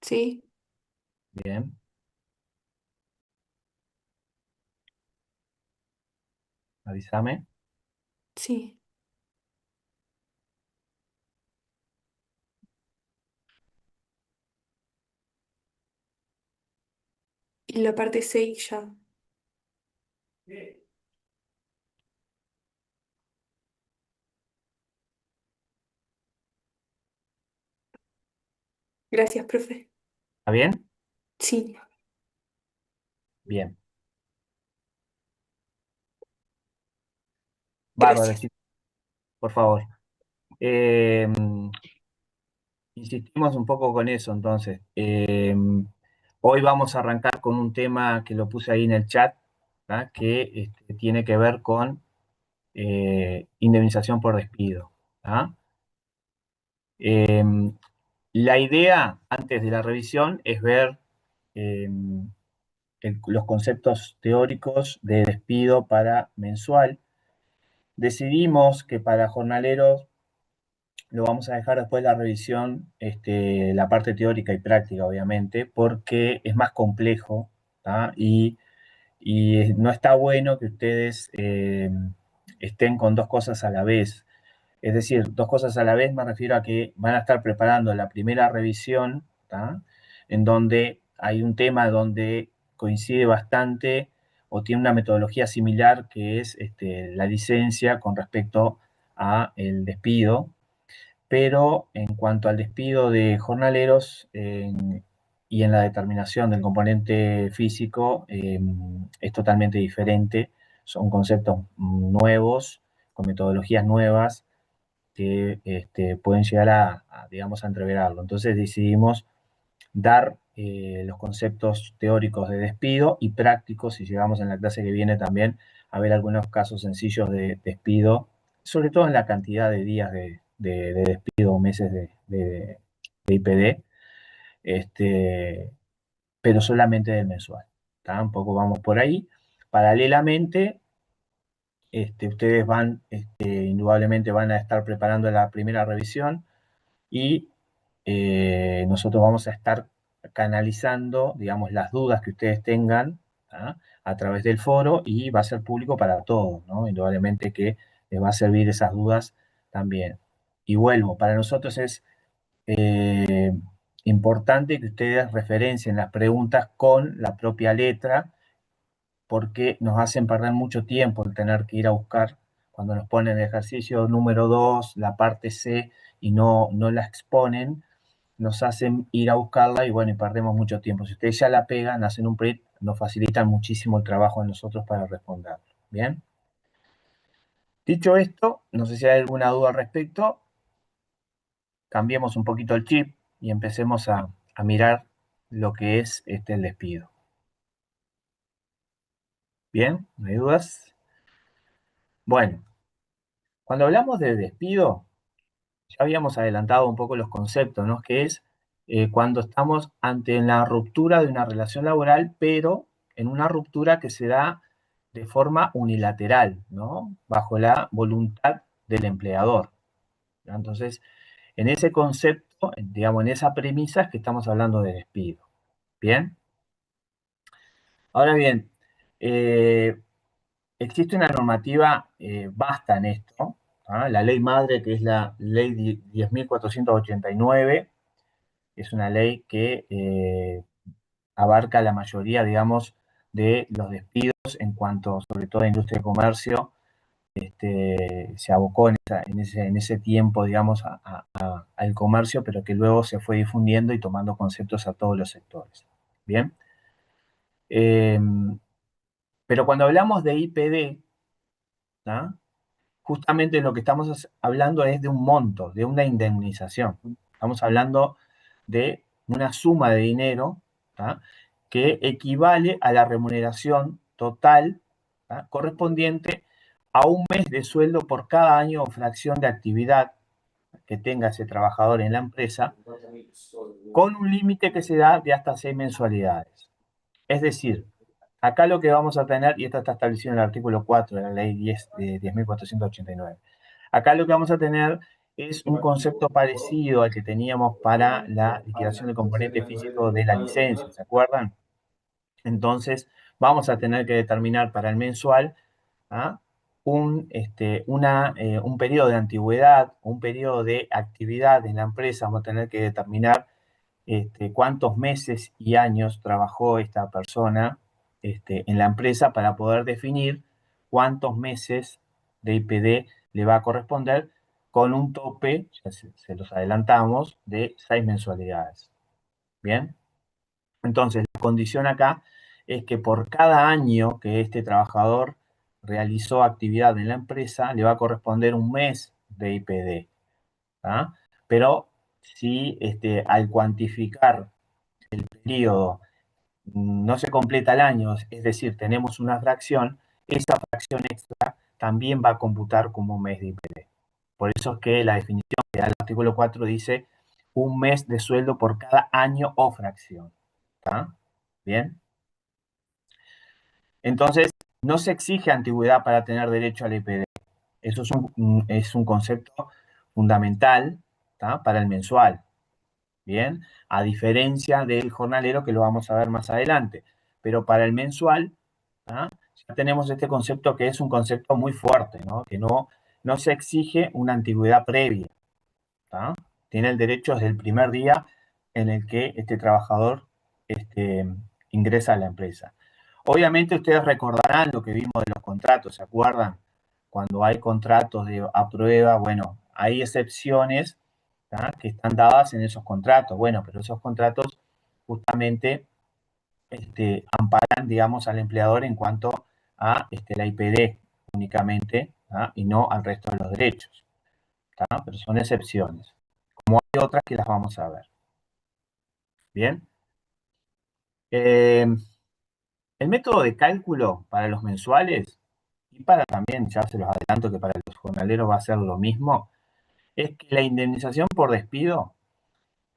Sí, Bien. Avísame. sí. Y la parte 6 ya. Gracias, profe. ¿Está bien? Sí, Bien. Bárbaro, gracias. sí, por favor. Eh, Insistimos un poco con eso, entonces. Hoy vamos a arrancar con un tema que lo puse ahí en el chat, ¿tá? Que tiene que ver con indemnización por despido. ¿Tá? Eh, la idea antes de la revisión es ver eh, los conceptos teóricos de despido para mensual. Decidimos que para jornaleros lo vamos a dejar después de la revisión, la parte teórica y práctica, obviamente, porque es más complejo, ¿tá? Y no está bueno que ustedes estén con dos cosas a la vez. Es decir, dos cosas a la vez me refiero a que van a estar preparando la primera revisión, ¿tá? En donde hay un tema donde coincide bastante o tiene una metodología similar que es la licencia con respecto a el despido, pero en cuanto al despido de jornaleros y en la determinación del componente físico es totalmente diferente. Son conceptos nuevos, con metodologías nuevas que pueden llegar digamos, a entreverarlo. Entonces decidimos dar los conceptos teóricos de despido y prácticos, y llegamos en la clase que viene también a ver algunos casos sencillos de despido, sobre todo en la cantidad de días de despido o meses de IPD, pero solamente del mensual. Tampoco vamos por ahí. Paralelamente, ustedes van, indudablemente van a estar preparando la primera revisión y nosotros vamos a estar canalizando, digamos, las dudas que ustedes tengan, ¿ah? A través del foro y va a ser público para todos, ¿no? Indudablemente que les va a servir esas dudas también. Y vuelvo, para nosotros es eh, importante que ustedes referencien las preguntas con la propia letra porque nos hacen perder mucho tiempo el tener que ir a buscar cuando nos ponen el ejercicio número 2 la parte C y no la exponen, nos hacen ir a buscarla y bueno, y perdemos mucho tiempo. Si ustedes ya la pegan, hacen un print, nos facilitan muchísimo el trabajo a nosotros para responder. Bien. Dicho esto, no sé si hay alguna duda al respecto, cambiemos un poquito el chip y empecemos a mirar lo que es el despido. Bien, ¿no hay dudas? Bueno, cuando hablamos de despido, ya habíamos adelantado un poco los conceptos, ¿no? Que es cuando estamos ante la ruptura de una relación laboral, pero en una ruptura que se da de forma unilateral, ¿no? Bajo la voluntad del empleador. ¿No? Entonces, en ese concepto, digamos, en esa premisa es que estamos hablando de despido. ¿Bien? Ahora bien, eh, existe una normativa vasta en esto, ¿ah? La ley madre, que es la ley 10.489, es una ley que abarca la mayoría, digamos, de los despidos en cuanto, sobre todo, a industria y comercio, se abocó en ese tiempo, digamos, al comercio, pero que luego se fue difundiendo y tomando conceptos a todos los sectores. Bien. Eh, pero cuando hablamos de IPD, ¿tá? Justamente lo que estamos hablando es de un monto, de una indemnización. Estamos hablando de una suma de dinero, ¿tá? Que equivale a la remuneración total, ¿tá? Correspondiente a un mes de sueldo por cada año o fracción de actividad que tenga ese trabajador en la empresa, con un límite que se da de hasta 6 mensualidades. Es decir, acá lo que vamos a tener, y esto está establecido en el artículo 4 de la ley 10 de 10.489, acá lo que vamos a tener es un concepto parecido al que teníamos para la liquidación del componente físico de la licencia, ¿se acuerdan? Entonces, vamos a tener que determinar para el mensual, ¿ah? Un periodo de antigüedad, un periodo de actividad en la empresa. Vamos a tener que determinar cuántos meses y años trabajó esta persona en la empresa para poder definir cuántos meses de IPD le va a corresponder con un tope, ya se los adelantamos, de 6 mensualidades. Bien, entonces la condición acá es que por cada año que este trabajador realizó actividad en la empresa, le va a corresponder un mes de IPD. ¿Ah? Pero si al cuantificar el periodo no se completa el año, es decir, tenemos una fracción, esa fracción extra también va a computar como un mes de IPD. Por eso es que la definición que da el artículo 4 dice un mes de sueldo por cada año o fracción. ¿Está? Bien. Entonces, no se exige antigüedad para tener derecho al IPD. Eso es un concepto fundamental, ¿tá? Para el mensual. Bien, a diferencia del jornalero que lo vamos a ver más adelante. Pero para el mensual, ¿ah? Ya tenemos este concepto que es un concepto muy fuerte, ¿no? Que no se exige una antigüedad previa. ¿Tá? Tiene el derecho desde el primer día en el que este trabajador este, ingresa a la empresa. Obviamente ustedes recordarán lo que vimos de los contratos, ¿se acuerdan? Cuando hay contratos a prueba, bueno, hay excepciones, ¿tá? Que están dadas en esos contratos. Bueno, pero esos contratos justamente amparan, digamos, al empleador en cuanto a la IPD únicamente, ¿tá? Y no al resto de los derechos. ¿Tá? Pero son excepciones. Como hay otras que las vamos a ver. Bien. El método de cálculo para los mensuales, y para también, ya se los adelanto que para los jornaleros va a ser lo mismo, es que la indemnización por despido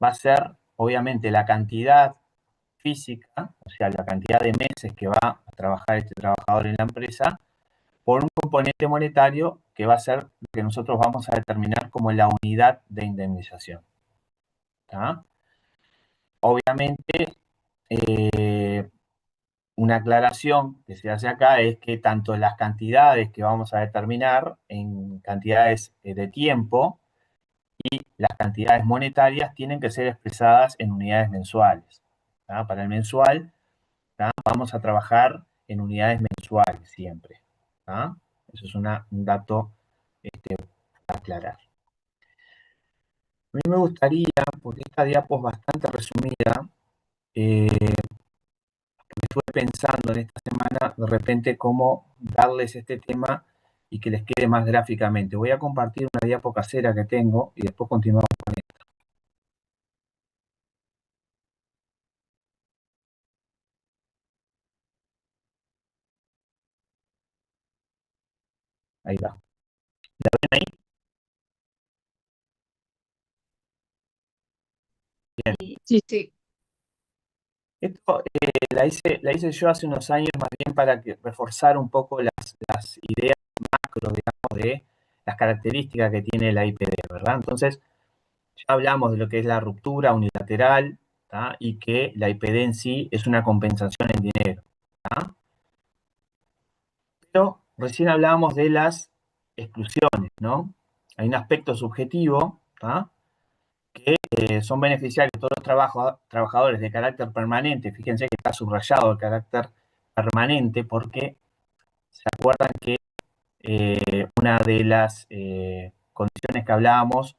va a ser, obviamente, la cantidad física, o sea, la cantidad de meses que va a trabajar este trabajador en la empresa, por un componente monetario que va a ser lo que nosotros vamos a determinar como la unidad de indemnización. ¿Tá? Obviamente, una aclaración que se hace acá es que tanto las cantidades que vamos a determinar en cantidades de tiempo y las cantidades monetarias tienen que ser expresadas en unidades mensuales. ¿Tá? Para el mensual, ¿tá? Vamos a trabajar en unidades mensuales siempre. ¿Tá? Eso es un dato a aclarar. A mí me gustaría, porque esta diapo es bastante resumida, eh, estuve pensando en esta semana de repente cómo darles este tema y que les quede más gráficamente. Voy a compartir una diapo casera que tengo y después continuamos con esto. Ahí va. ¿La ven ahí? Bien. Sí, sí. Esto la hice yo hace unos años más bien para reforzar un poco las ideas macro, digamos, de las características que tiene la IPD, ¿verdad? Entonces, ya hablamos de lo que es la ruptura unilateral, ¿tá? Y que la IPD en sí es una compensación en dinero. ¿Tá? Pero recién hablábamos de las exclusiones, ¿no? Hay un aspecto subjetivo, ¿tá? Que son beneficiarios todos los trabajadores de carácter permanente. Fíjense que está subrayado el carácter permanente porque se acuerdan que una de las condiciones que hablábamos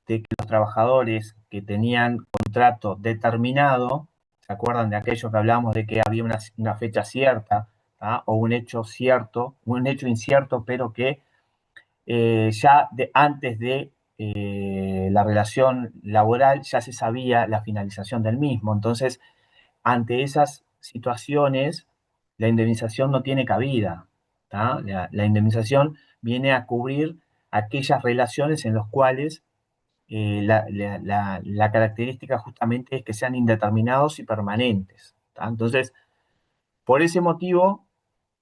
de que los trabajadores que tenían contrato determinado, ¿se acuerdan de aquello que hablábamos de que había una fecha cierta, ¿tá? O un hecho cierto, un hecho incierto, pero que ya antes de la relación laboral ya se sabía la finalización del mismo? Entonces, ante esas situaciones, la indemnización no tiene cabida. ¿Tá? La indemnización viene a cubrir aquellas relaciones en las cuales la característica justamente es que sean indeterminados y permanentes. ¿Tá? Entonces, por ese motivo,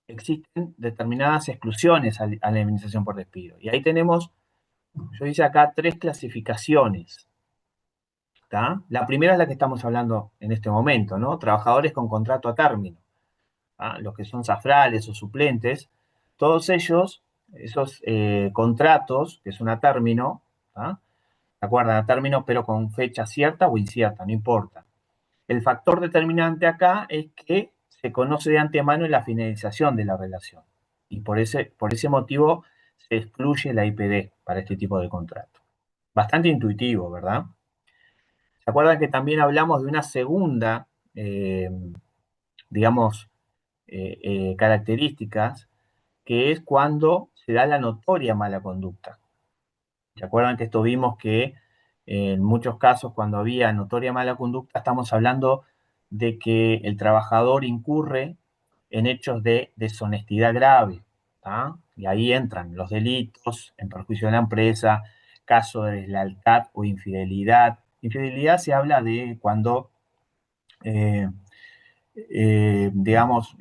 existen determinadas exclusiones a la indemnización por despido. Y ahí tenemos Yo hice acá tres clasificaciones. ¿Tá? La primera es la que estamos hablando en este momento, ¿no? Trabajadores con contrato a término. ¿Tá? Los que son zafrales o suplentes, todos ellos, esos contratos, que son a término, ¿tá? ¿Se acuerdan? A término, pero con fecha cierta o incierta, no importa. El factor determinante acá es que se conoce de antemano la finalización de la relación. Y por ese motivo se excluye la IPD para este tipo de contrato. Bastante intuitivo, ¿verdad? ¿Se acuerdan que también hablamos de una segunda, eh, digamos, características, que es cuando se da la notoria mala conducta? ¿Se acuerdan que esto vimos que en muchos casos cuando había notoria mala conducta estamos hablando de que el trabajador incurre en hechos de deshonestidad grave? ¿Tá? Y ahí entran los delitos en perjuicio de la empresa, caso de deslealtad o infidelidad. Infidelidad se habla de cuando, eh, digamos,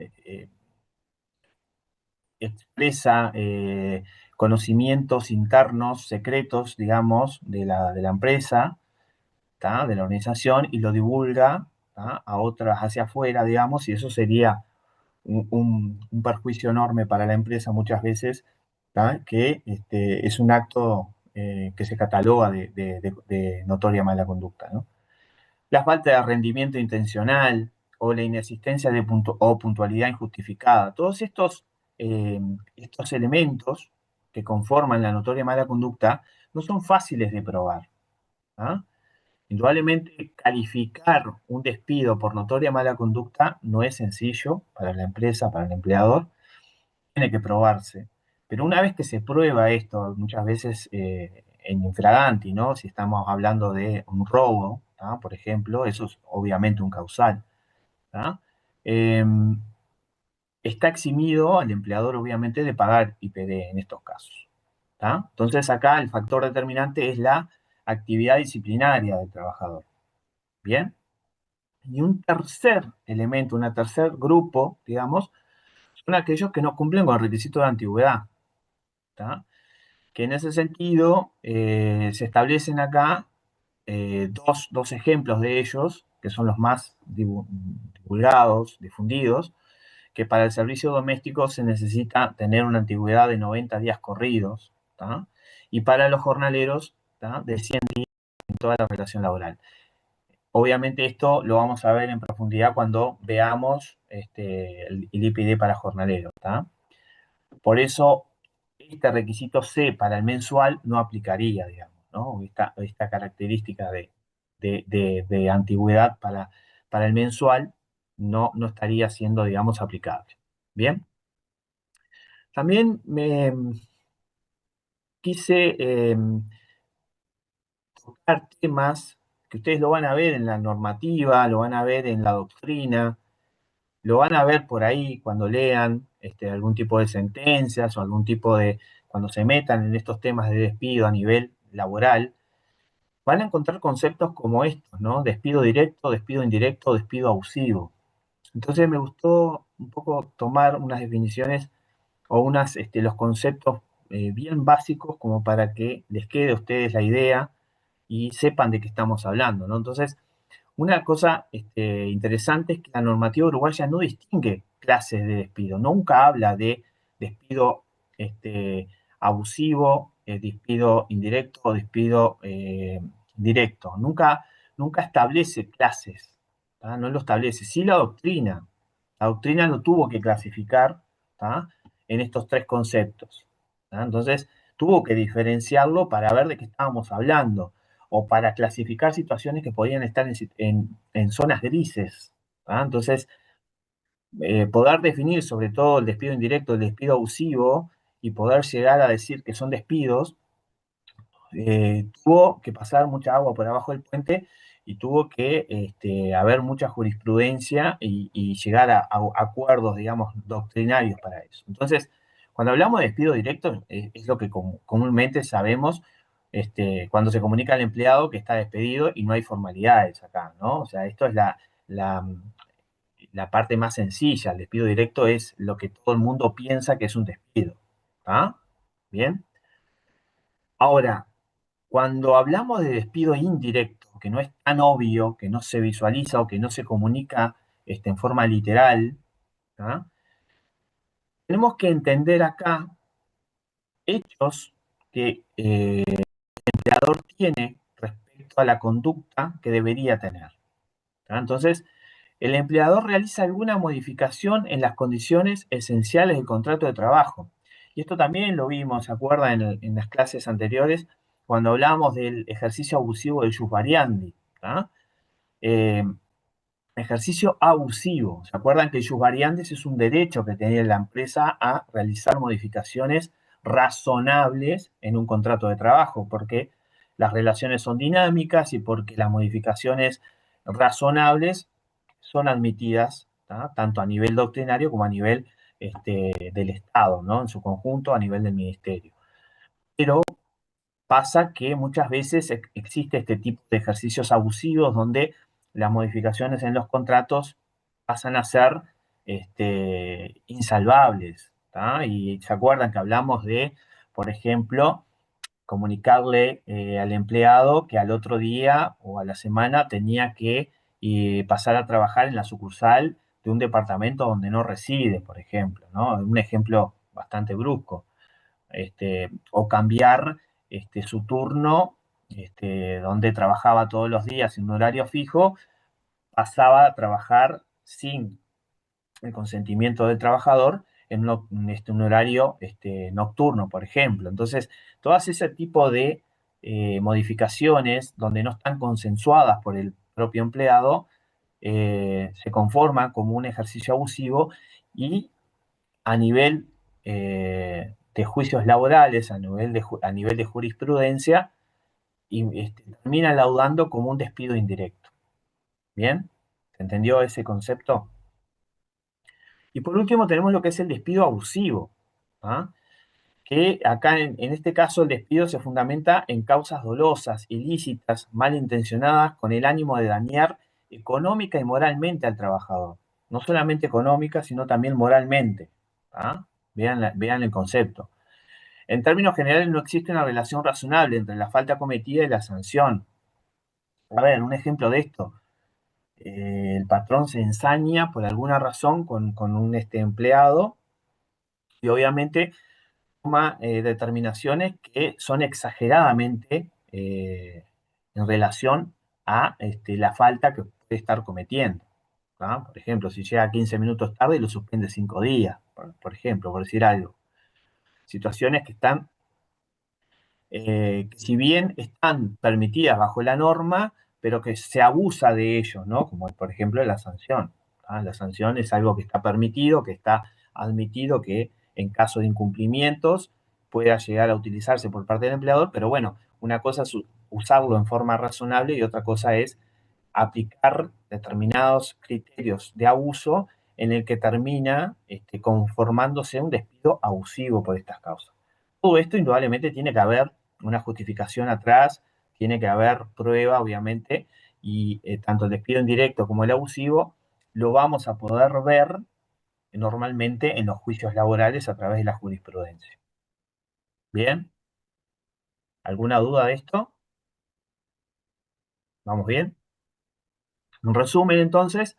expresa conocimientos internos, secretos, digamos, de la empresa, ¿tá? De la organización, y lo divulga, ¿tá? A otras hacia afuera, digamos, y eso sería un perjuicio enorme para la empresa muchas veces, ¿tá? Que es un acto que se cataloga de notoria mala conducta, ¿no? La falta de rendimiento intencional o la inexistencia o puntualidad injustificada. Todos estos elementos que conforman la notoria mala conducta no son fáciles de probar. ¿Ah? Indudablemente, calificar un despido por notoria mala conducta no es sencillo para la empresa, para el empleador, tiene que probarse. Pero una vez que se prueba esto, muchas veces en infraganti, ¿no? Si estamos hablando de un robo, ¿tá? Por ejemplo, eso es obviamente un causal. ¿Tá? Eh, Está eximido al empleador, obviamente, de pagar IPD en estos casos. ¿Tá? Entonces, acá el factor determinante es la actividad disciplinaria del trabajador. ¿Bien? Y un tercer elemento, un tercer grupo, digamos, son aquellos que no cumplen con el requisito de antigüedad. ¿Tá? Que en ese sentido se establecen acá dos ejemplos de ellos, que son los más divulgados, difundidos, que para el servicio doméstico se necesita tener una antigüedad de 90 días corridos, ¿tá? Y para los jornaleros, ¿tá? De 100 en toda la relación laboral. Obviamente esto lo vamos a ver en profundidad cuando veamos el IPD para jornaleros, ¿tá? Por eso, este requisito C para el mensual no aplicaría, digamos, ¿no? Esta característica de antigüedad para el mensual no estaría siendo, digamos, aplicable. Bien, también me quise tocar temas que ustedes lo van a ver en la normativa, lo van a ver en la doctrina, lo van a ver por ahí cuando lean algún tipo de sentencias o algún tipo de, cuando se metan en estos temas de despido a nivel laboral, van a encontrar conceptos como estos, ¿no? Despido directo, despido indirecto, despido abusivo. Entonces me gustó un poco tomar unas definiciones o los conceptos bien básicos como para que les quede a ustedes la idea y sepan de qué estamos hablando, ¿no? Entonces, una cosa interesante es que la normativa uruguaya no distingue clases de despido, nunca habla de despido abusivo, despido indirecto o despido directo, nunca establece clases, ¿tá? No lo establece. Sí la doctrina lo tuvo que clasificar, ¿tá? En estos tres conceptos. ¿Tá? Entonces, tuvo que diferenciarlo para ver de qué estábamos hablando o para clasificar situaciones que podían estar en zonas grises. ¿Tá? Entonces, poder definir sobre todo el despido indirecto, el despido abusivo y poder llegar a decir que son despidos, tuvo que pasar mucha agua por abajo del puente y tuvo que haber mucha jurisprudencia y llegar a acuerdos, digamos, doctrinarios para eso. Entonces, cuando hablamos de despido directo, es lo que comúnmente sabemos cuando se comunica al empleado que está despedido y no hay formalidades acá, ¿no? O sea, esto es la, la parte más sencilla. El despido directo es lo que todo el mundo piensa que es un despido. ¿Ah? Bien. Ahora, cuando hablamos de despido indirecto, que no es tan obvio, que no se visualiza o que no se comunica en forma literal, ¿tá? Tenemos que entender acá hechos que el empleador tiene respecto a la conducta que debería tener. ¿Tá? Entonces, el empleador realiza alguna modificación en las condiciones esenciales del contrato de trabajo. Y esto también lo vimos, ¿se acuerdan? En las clases anteriores, cuando hablábamos del ejercicio abusivo del jus variandi. ¿Tá? Eh, Ejercicio abusivo. ¿Se acuerdan que el variantes es un derecho que tenía la empresa a realizar modificaciones razonables en un contrato de trabajo? Porque las relaciones son dinámicas y porque las modificaciones razonables son admitidas, ¿tá? Tanto a nivel doctrinario como a nivel del Estado, ¿no? En su conjunto, a nivel del Ministerio. Pero pasa que muchas veces existe este tipo de ejercicios abusivos donde las modificaciones en los contratos pasan a ser insalvables. ¿Tá? Y se acuerdan que hablamos de, por ejemplo, comunicarle al empleado que al otro día o a la semana tenía que pasar a trabajar en la sucursal de un departamento donde no reside, por ejemplo, ¿no? Un ejemplo bastante brusco, o cambiar su turno, donde trabajaba todos los días en un horario fijo, pasaba a trabajar sin el consentimiento del trabajador en un horario nocturno, por ejemplo. Entonces, todas ese tipo de modificaciones donde no están consensuadas por el propio empleado, se conforman como un ejercicio abusivo y a nivel de juicios laborales, a nivel de jurisprudencia, y termina laudando como un despido indirecto. ¿Bien? ¿Se entendió ese concepto? Y por último tenemos lo que es el despido abusivo, ¿ah? Que acá en este caso el despido se fundamenta en causas dolosas, ilícitas, malintencionadas, con el ánimo de dañar económica y moralmente al trabajador. No solamente económica, sino también moralmente. ¿Ah? Vean el concepto. En términos generales, no existe una relación razonable entre la falta cometida y la sanción. A ver, un ejemplo de esto. El patrón se ensaña por alguna razón con un empleado y obviamente toma determinaciones que son exageradamente en relación a la falta que puede estar cometiendo. ¿Ah? Por ejemplo, si llega 15 minutos tarde, lo suspende 5 días, por ejemplo, por decir algo. Situaciones que están que si bien están permitidas bajo la norma, pero que se abusa de ellos, ¿no? Como por ejemplo la sanción. ¿Ah? La sanción es algo que está permitido, que está admitido que en caso de incumplimientos pueda llegar a utilizarse por parte del empleador, pero bueno, una cosa es usarlo en forma razonable y otra cosa es aplicar determinados criterios de abuso en el que termina conformándose un despido abusivo por estas causas. Todo esto indudablemente tiene que haber una justificación atrás, tiene que haber prueba, obviamente, y tanto el despido indirecto como el abusivo lo vamos a poder ver normalmente en los juicios laborales a través de la jurisprudencia. ¿Bien? ¿Alguna duda de esto? ¿Vamos bien? En resumen, entonces,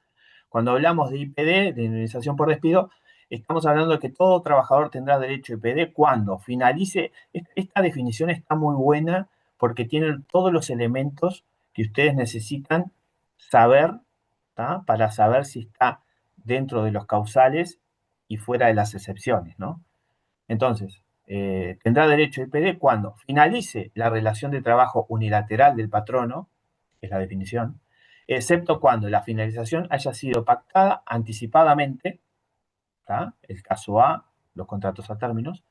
cuando hablamos de IPD, de indemnización por despido, estamos hablando de que todo trabajador tendrá derecho a IPD cuando finalice. Esta definición está muy buena porque tiene todos los elementos que ustedes necesitan saber, ¿tá? Para saber si está dentro de los causales y fuera de las excepciones, ¿no? Entonces, tendrá derecho a IPD cuando finalice la relación de trabajo unilateral del patrono, que es la definición, excepto cuando la finalización haya sido pactada anticipadamente, ¿tá? El caso A, los contratos a términos,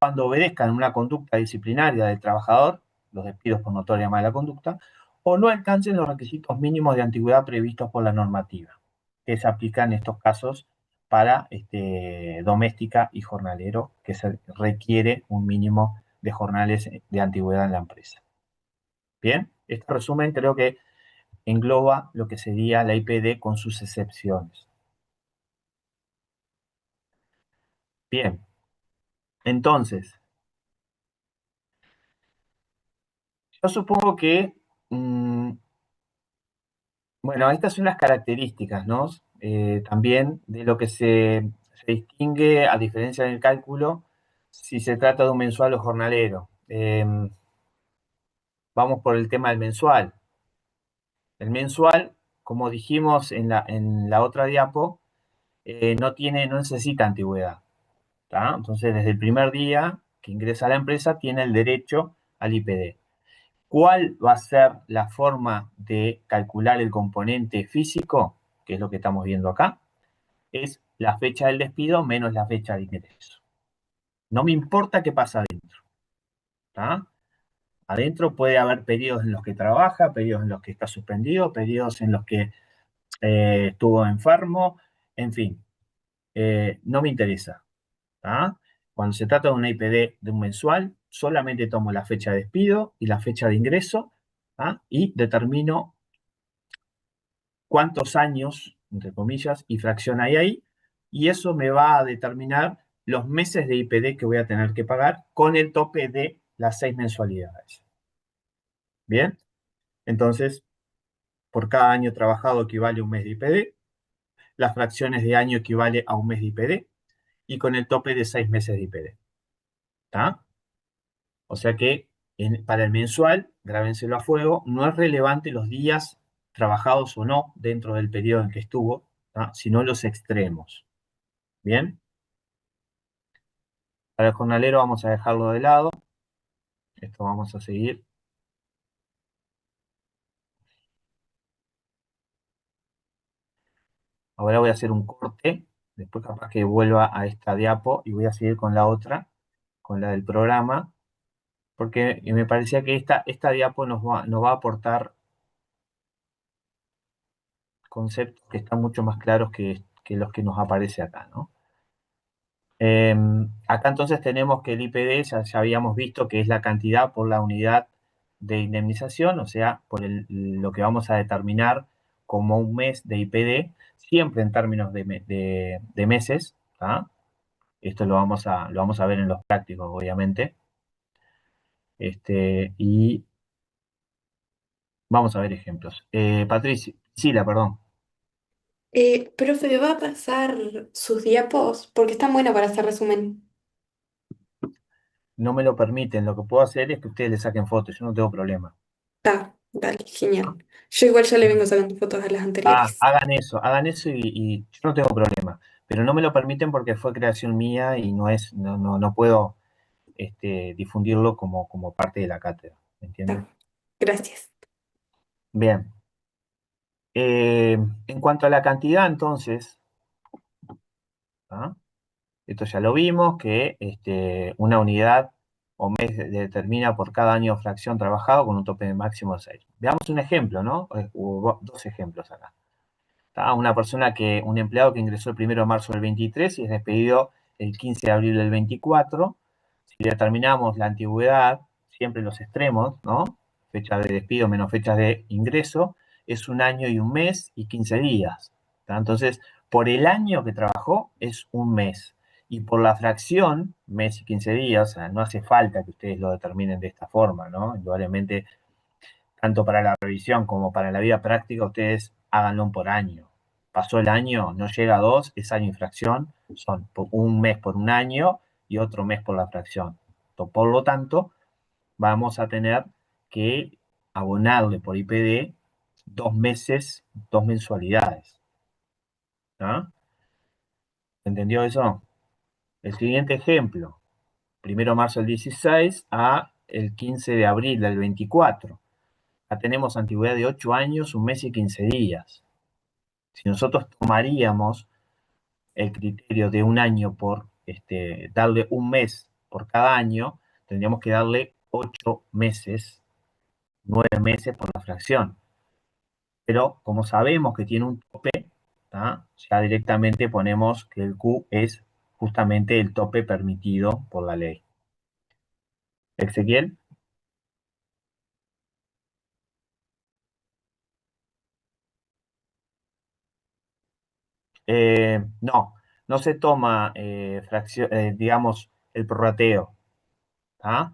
cuando obedezcan una conducta disciplinaria del trabajador, los despidos por notoria mala conducta, o no alcancen los requisitos mínimos de antigüedad previstos por la normativa, que se aplican en estos casos para doméstica y jornalero, que se requiere un mínimo de jornales de antigüedad en la empresa. Bien, este resumen creo que engloba lo que sería la IPD con sus excepciones. Bien, entonces, Yo supongo que, mm, bueno, estas son las características, ¿no? También de lo que se distingue, a diferencia del cálculo, si se trata de un mensual o jornalero. Vamos por el tema del mensual. El mensual, como dijimos en la otra diapo, no necesita antigüedad. ¿Tá? Entonces, desde el primer día que ingresa a la empresa, tiene el derecho al IPD. ¿Cuál va a ser la forma de calcular el componente físico? Que es lo que estamos viendo acá. Es la fecha del despido menos la fecha de ingreso. No me importa qué pasa adentro. ¿Tá? Adentro puede haber periodos en los que trabaja, periodos en los que está suspendido, periodos en los que estuvo enfermo, en fin, no me interesa. ¿Tá? Cuando se trata de una IPD de un mensual, solamente tomo la fecha de despido y la fecha de ingreso, ¿tá? Y determino cuántos años, entre comillas, y fracción hay ahí, y eso me va a determinar los meses de IPD que voy a tener que pagar con el tope de las 6 mensualidades. Bien, entonces, por cada año trabajado equivale un mes de IPD, las fracciones de año equivale a un mes de IPD, y con el tope de 6 meses de IPD. ¿Tá? O sea que para el mensual, grábenselo a fuego, no es relevante los días trabajados o no dentro del periodo en que estuvo, ¿tá? Sino los extremos. Bien, para el jornalero vamos a dejarlo de lado. Esto vamos a seguir. Ahora voy a hacer un corte, después capaz que vuelva a esta diapo y voy a seguir con la otra, con la del programa, porque me parecía que esta diapo nos va a aportar conceptos que están mucho más claros que los que nos aparece acá, ¿no? Acá entonces tenemos que el IPD ya habíamos visto que es la cantidad por la unidad de indemnización, o sea, lo que vamos a determinar como un mes de IPD, siempre en términos de meses. ¿Tá? Esto lo vamos a ver en los prácticos, obviamente. Y vamos a ver ejemplos. Patricia, Sila, perdón, Profe, ¿va a pasar sus diapos? Porque están buenas para hacer resumen. no me lo permiten. Lo que puedo hacer es que ustedes le saquen fotos, yo no tengo problema. Está, dale, genial. Yo igual ya le vengo sacando fotos a las anteriores. Hagan eso y yo no tengo problema. Pero no me lo permiten porque fue creación mía y no puedo difundirlo como parte de la cátedra. ¿Me entienden? Está, gracias. Bien. En cuanto a la cantidad, entonces, ¿ah? Esto ya lo vimos, que una unidad o mes determina por cada año o fracción trabajado con un tope máximo de 6. Veamos un ejemplo, ¿no? Hubo dos ejemplos acá. Una persona un empleado que ingresó el 1 de marzo del 23 y es despedido el 15 de abril del 24. Si determinamos la antigüedad, siempre los extremos, ¿no? Fecha de despido menos fechas de ingreso, es un año y un mes y 15 días. ¿Tá? Entonces, por el año que trabajó es un mes. Y por la fracción, mes y 15 días, o sea, no hace falta que ustedes lo determinen de esta forma, ¿no? Indudablemente tanto para la revisión como para la vida práctica, ustedes háganlo por año. Pasó el año, no llega a 2, es año y fracción, son un mes por un año y otro mes por la fracción. Por lo tanto, vamos a tener que abonarle por IPD 2 meses, 2 mensualidades. ¿Ah? ¿Entendió eso? El siguiente ejemplo, 1 de marzo del 16 a el 15 de abril del 24. Ya tenemos antigüedad de 8 años, un mes y 15 días. Si nosotros tomaríamos el criterio de un año por darle un mes por cada año, tendríamos que darle 8 meses, 9 meses por la fracción. Pero como sabemos que tiene un tope, ¿tá? Ya directamente ponemos que el Q es justamente el tope permitido por la ley. Ezequiel. No se toma fracción, digamos, el prorrateo. ¿Tá?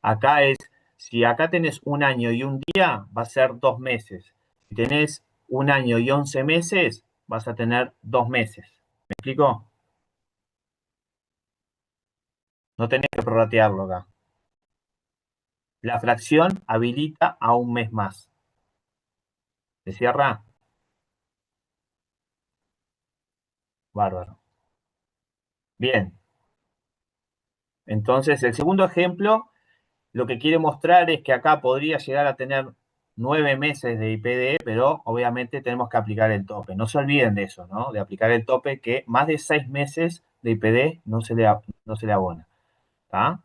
Acá es Si acá tenés un año y un día, va a ser 2 meses. Si tenés un año y 11 meses, vas a tener 2 meses. ¿Me explico? No tenés que prorratearlo acá. La fracción habilita a un mes más. ¿Se cierra? Bárbaro. Bien. Entonces, el segundo ejemplo lo que quiere mostrar es que acá podría llegar a tener 9 meses de IPD, pero obviamente tenemos que aplicar el tope. No se olviden de eso, ¿no? De aplicar el tope, que más de 6 meses de IPD no se le abona. ¿Tá?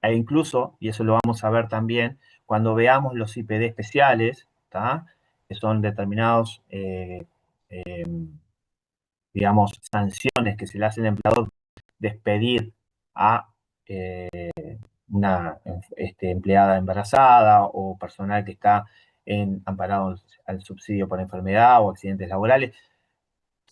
E incluso, y eso lo vamos a ver también, cuando veamos los IPD especiales, ¿tá? Que son determinados, digamos, sanciones que se le hace al empleador, despedir a una empleada embarazada o personal que está amparado al subsidio por enfermedad o accidentes laborales.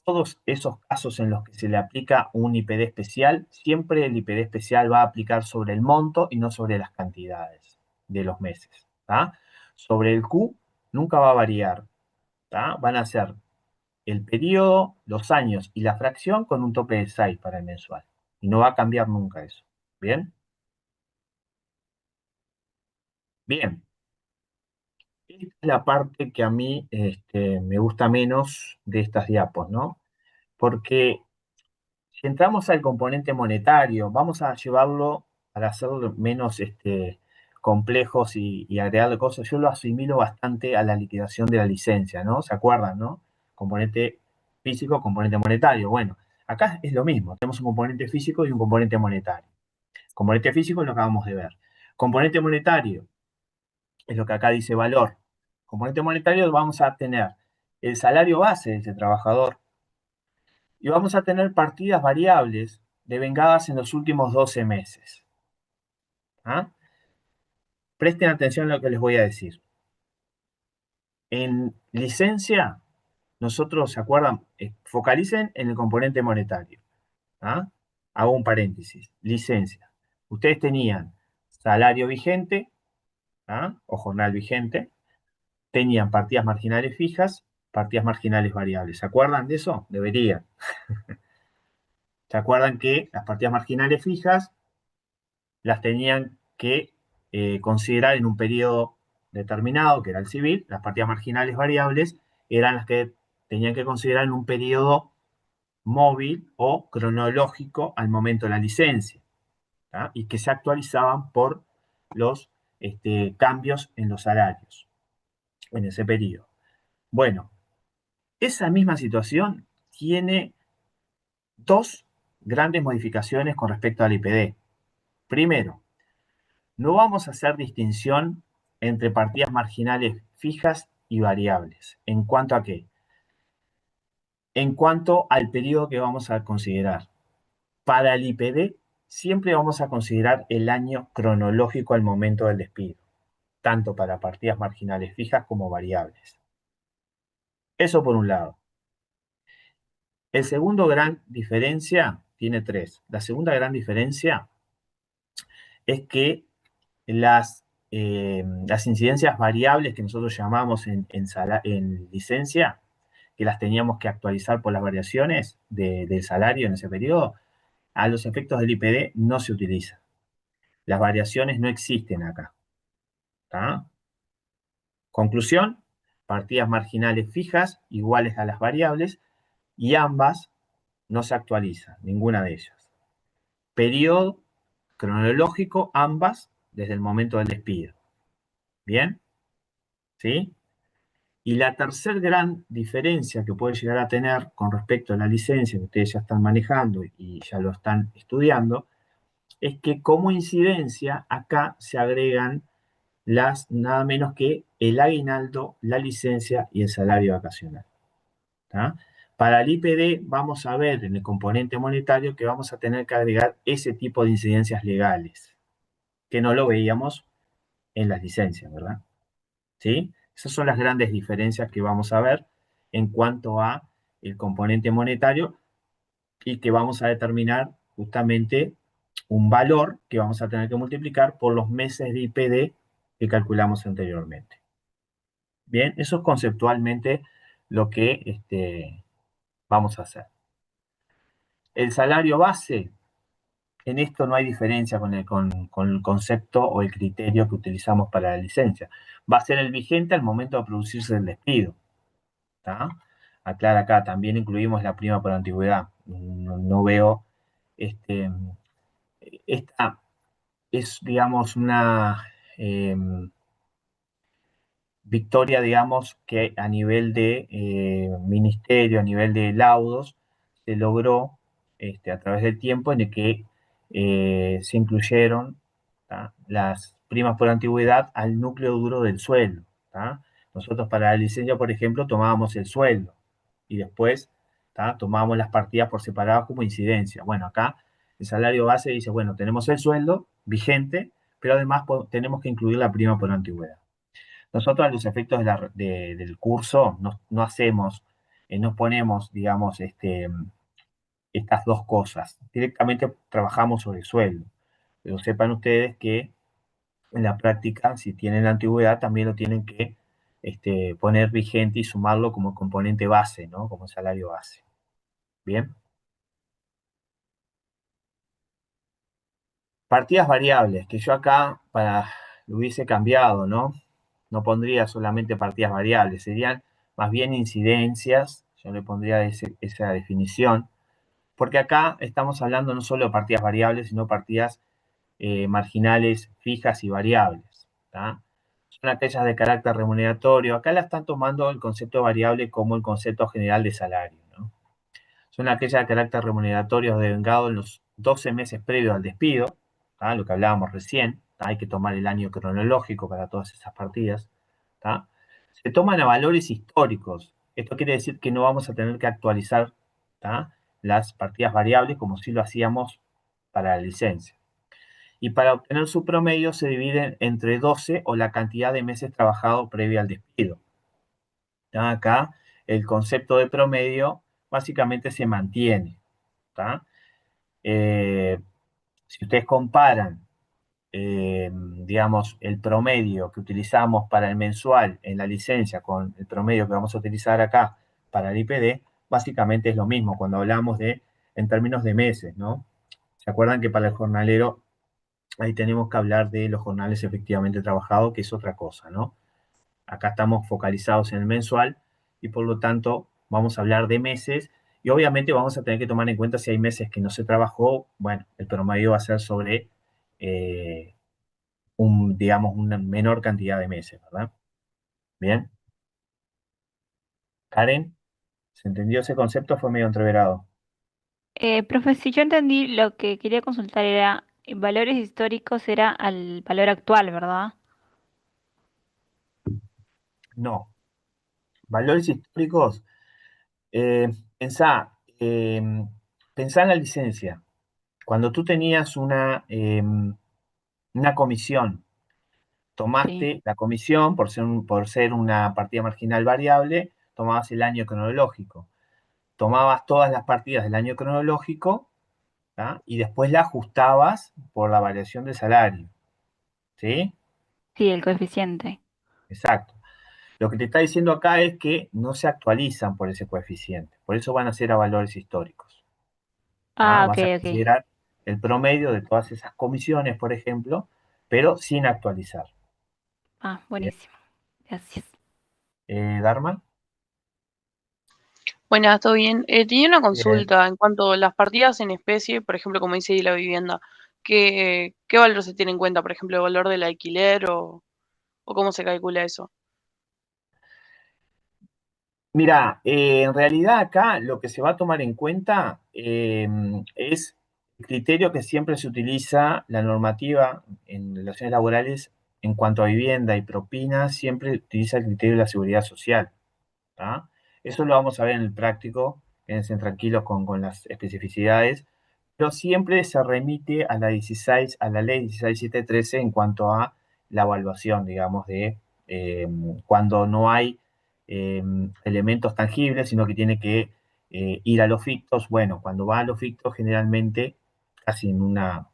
Todos esos casos en los que se le aplica un IPD especial, siempre el IPD especial va a aplicar sobre el monto y no sobre las cantidades de los meses. ¿Tá? Sobre el Q nunca va a variar. ¿Tá? Van a ser el periodo, los años y la fracción con un tope de 6 para el mensual. Y no va a cambiar nunca eso. ¿Bien? Bien. Esta es la parte que a mí me gusta menos de estas diapos, ¿no? Porque si entramos al componente monetario, vamos a llevarlo para hacerlo menos complejos y agregarle cosas. Yo lo asimilo bastante a la liquidación de la licencia, ¿no? ¿Se acuerdan, no? Componente físico, componente monetario. Bueno, acá es lo mismo. Tenemos un componente físico y un componente monetario. Componente físico es lo que acabamos de ver. Componente monetario es lo que acá dice valor. Componente monetario vamos a tener el salario base de ese trabajador y vamos a tener partidas variables devengadas en los últimos 12 meses. ¿Ah? Presten atención a lo que les voy a decir. En licencia, nosotros, ¿se acuerdan? Focalicen en el componente monetario. ¿Ah? Hago un paréntesis. Licencia. Ustedes tenían salario vigente, ¿ah? O jornal vigente, tenían partidas marginales fijas, partidas marginales variables. ¿Se acuerdan de eso? Deberían. ¿Se acuerdan que las partidas marginales fijas las tenían que considerar en un periodo determinado, que era el civil? Las partidas marginales variables eran las que tenían que considerar en un periodo móvil o cronológico al momento de la licencia, ¿tá? Y que se actualizaban por los cambios en los salarios en ese periodo. Bueno, esa misma situación tiene dos grandes modificaciones con respecto al IPD. Primero, no vamos a hacer distinción entre partidas marginales fijas y variables. ¿En cuanto a qué? En cuanto al periodo que vamos a considerar. Para el IPD, siempre vamos a considerar el año cronológico al momento del despido, tanto para partidas marginales fijas como variables. Eso por un lado. El segundo gran diferencia, tiene tres. La segunda gran diferencia es que las incidencias variables que nosotros llamamos en licencia, que las teníamos que actualizar por las variaciones del salario en ese periodo, a los efectos del IPD no se utiliza. Las variaciones no existen acá. ¿Tá? Conclusión, partidas marginales fijas iguales a las variables y ambas no se actualizan, ninguna de ellas. Periodo cronológico, ambas desde el momento del despido. ¿Bien? ¿Sí? Y la tercera gran diferencia que puede llegar a tener con respecto a la licencia que ustedes ya están manejando y ya lo están estudiando, es que como incidencia acá se agregan las nada menos que el aguinaldo, la licencia y el salario vacacional. ¿Tá? Para el IPD vamos a ver en el componente monetario que vamos a tener que agregar ese tipo de incidencias legales, que no lo veíamos en las licencias, ¿verdad? ¿Sí? Esas son las grandes diferencias que vamos a ver en cuanto a el componente monetario y que vamos a determinar justamente un valor que vamos a tener que multiplicar por los meses de IPD que calculamos anteriormente. Bien, eso es conceptualmente lo que vamos a hacer. El salario base, en esto no hay diferencia con el concepto o el criterio que utilizamos para la licencia. Va a ser el vigente al momento de producirse el despido. ¿Tá? Aclara acá, también incluimos la prima por antigüedad. No veo, este, esta es, digamos, una victoria, digamos, que a nivel de ministerio, a nivel de laudos, se logró a través del tiempo en el que se incluyeron, ¿tá?, las primas por antigüedad al núcleo duro del sueldo. ¿Tá? Nosotros para la licencia, por ejemplo, tomábamos el sueldo y después, ¿tá?, tomábamos las partidas por separado como incidencia. Bueno, acá el salario base dice, bueno, tenemos el sueldo vigente, pero además tenemos que incluir la prima por antigüedad. Nosotros a los efectos del curso no hacemos, no ponemos, digamos, estas dos cosas. Directamente trabajamos sobre el sueldo. Pero sepan ustedes que en la práctica, si tienen la antigüedad, también lo tienen que poner vigente y sumarlo como componente base, ¿no? Como salario base. Bien. Partidas variables, que yo acá lo hubiese cambiado, ¿no? No pondría solamente partidas variables, serían más bien incidencias, yo le pondría esa definición, porque acá estamos hablando no solo de partidas variables, sino partidas marginales fijas y variables. ¿Tá? Son aquellas de carácter remuneratorio. Acá la están tomando el concepto variable como el concepto general de salario. ¿No? Son aquellas de carácter remuneratorio devengado en los 12 meses previos al despido, ¿tá? Lo que hablábamos recién. ¿Tá? Hay que tomar el año cronológico para todas esas partidas. ¿Tá? Se toman a valores históricos. Esto quiere decir que no vamos a tener que actualizar, ¿tá?, las partidas variables como si lo hacíamos para la licencia. Y para obtener su promedio se dividen entre 12 o la cantidad de meses trabajados previo al despido. ¿Tá? Acá el concepto de promedio básicamente se mantiene. ¿Tá? Si ustedes comparan, digamos, el promedio que utilizamos para el mensual en la licencia con el promedio que vamos a utilizar acá para el IPD, básicamente es lo mismo cuando hablamos en términos de meses, ¿no? ¿Se acuerdan que para el jornalero ahí tenemos que hablar de los jornales efectivamente trabajados, que es otra cosa, ¿no? Acá estamos focalizados en el mensual y por lo tanto vamos a hablar de meses y obviamente vamos a tener que tomar en cuenta si hay meses que no se trabajó, bueno, el promedio va a ser sobre eh, digamos, una menor cantidad de meses, ¿verdad? Bien. Karen, ¿se entendió ese concepto? Fue medio entreverado. Profe, si yo entendí, lo que quería consultar era, valores históricos era al valor actual, ¿verdad? No. Valores históricos, eh, pensá, pensá en la licencia. Cuando tú tenías una comisión, Sí, tomaste la comisión por ser una partida marginal variable, tomabas el año cronológico. Tomabas todas las partidas del año cronológico, ¿tá?, y después la ajustabas por la variación de salario. ¿Sí? sí, el coeficiente. Exacto. Lo que te está diciendo acá es que no se actualizan por ese coeficiente. Por eso van a ser a valores históricos. ¿Tá? Ah, ok, Vas a ok. considerar el promedio de todas esas comisiones, por ejemplo, pero sin actualizar. Ah, Bien. buenísimo. Gracias. Dharma. Buenas, ¿todo bien? Tenía una Bien. consulta en cuanto a las partidas en especie, por ejemplo, como dice ahí la vivienda. ¿Qué valor se tiene en cuenta? Por ejemplo, ¿el valor del alquiler o cómo se calcula eso? Mira, en realidad acá lo que se va a tomar en cuenta es el criterio que siempre se utiliza, la normativa en relaciones laborales en cuanto a vivienda y propina, siempre utiliza el criterio de la seguridad social. ¿Tá? Eso lo vamos a ver en el práctico, quédense tranquilos con las especificidades, pero siempre se remite a a la ley 16713 en cuanto a la evaluación, digamos, de cuando no hay eh, elementos tangibles, sino que tiene que ir a los fictos. Bueno, cuando va a los fictos, generalmente casi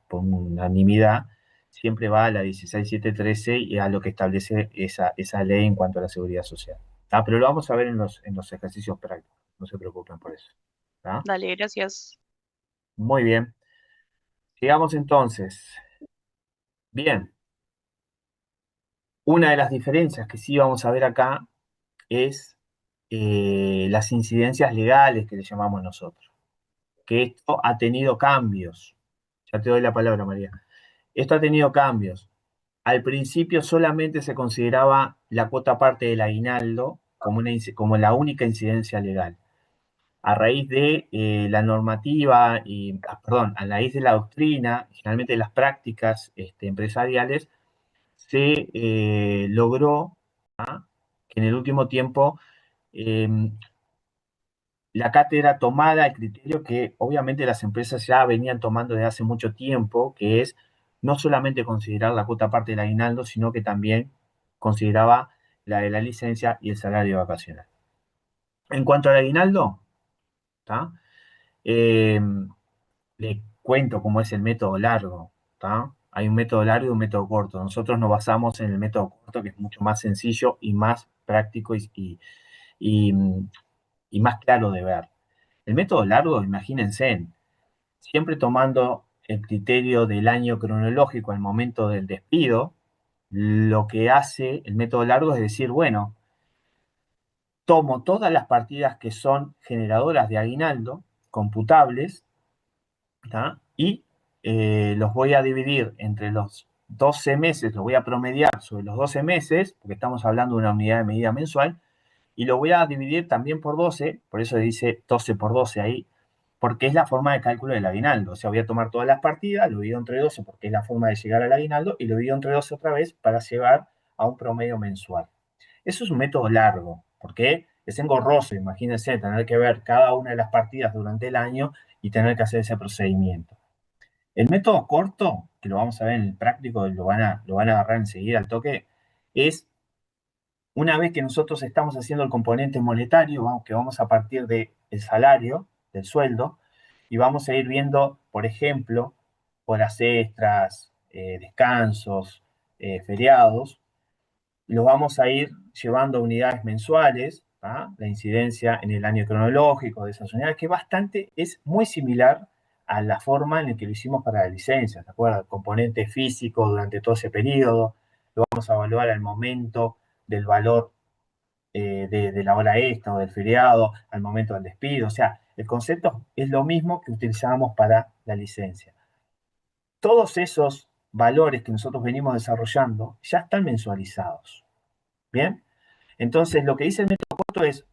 por unanimidad, siempre va a la 16713 y a lo que establece esa ley en cuanto a la seguridad social. Pero lo vamos a ver en los ejercicios prácticos, no se preocupen por eso. ¿Tá? Dale, gracias. Muy bien. Sigamos entonces. Bien, una de las diferencias que sí vamos a ver acá es las incidencias legales que le llamamos nosotros, que esto ha tenido cambios. Ya te doy la palabra, María. Esto ha tenido cambios. Al principio solamente se consideraba la cuota parte del aguinaldo como la única incidencia legal. A raíz de la normativa, a raíz de la doctrina, generalmente de las prácticas empresariales, se logró que en el último tiempo eh, la cátedra tomada el criterio que obviamente las empresas ya venían tomando desde hace mucho tiempo, que es no solamente considerar la cuota parte del aguinaldo, sino que también consideraba la de la licencia y el salario vacacional. En cuanto al aguinaldo, ¿tá? Eh, le cuento cómo es el método largo. ¿Tá? Hay un método largo y un método corto. Nosotros nos basamos en el método corto, que es mucho más sencillo y más práctico y, y más claro de ver. El método largo, imagínense, siempre tomando el criterio del año cronológico al momento del despido, lo que hace el método largo es decir, bueno, tomo todas las partidas que son generadoras de aguinaldo, computables, ¿tá? Y los voy a dividir entre los 12 meses, los voy a promediar sobre los 12 meses, porque estamos hablando de una unidad de medida mensual, y lo voy a dividir también por 12, por eso dice 12 por 12 ahí, porque es la forma de cálculo del aguinaldo. O sea, voy a tomar todas las partidas, lo divido entre 12 porque es la forma de llegar al aguinaldo, y lo divido entre 12 otra vez para llegar a un promedio mensual. Eso es un método largo, porque es engorroso, imagínense, tener que ver cada una de las partidas durante el año y tener que hacer ese procedimiento. El método corto, que lo vamos a ver en el práctico, lo van a agarrar enseguida al toque, es una vez que nosotros estamos haciendo el componente monetario, que vamos a partir del salario, del sueldo, y vamos a ir viendo, por ejemplo, horas extras, descansos, feriados, los vamos a ir llevando a unidades mensuales, la incidencia en el año cronológico de esas unidades, que es muy similar a la forma en la que lo hicimos para la licencia, ¿te acuerdas? El componente físico durante todo ese periodo, lo vamos a evaluar al momento del valor de la hora extra o del feriado, al momento del despido, o sea, el concepto es lo mismo que utilizábamos para la licencia. Todos esos valores que nosotros venimos desarrollando ya están mensualizados. ¿Bien? Entonces, lo que dice el método corto es,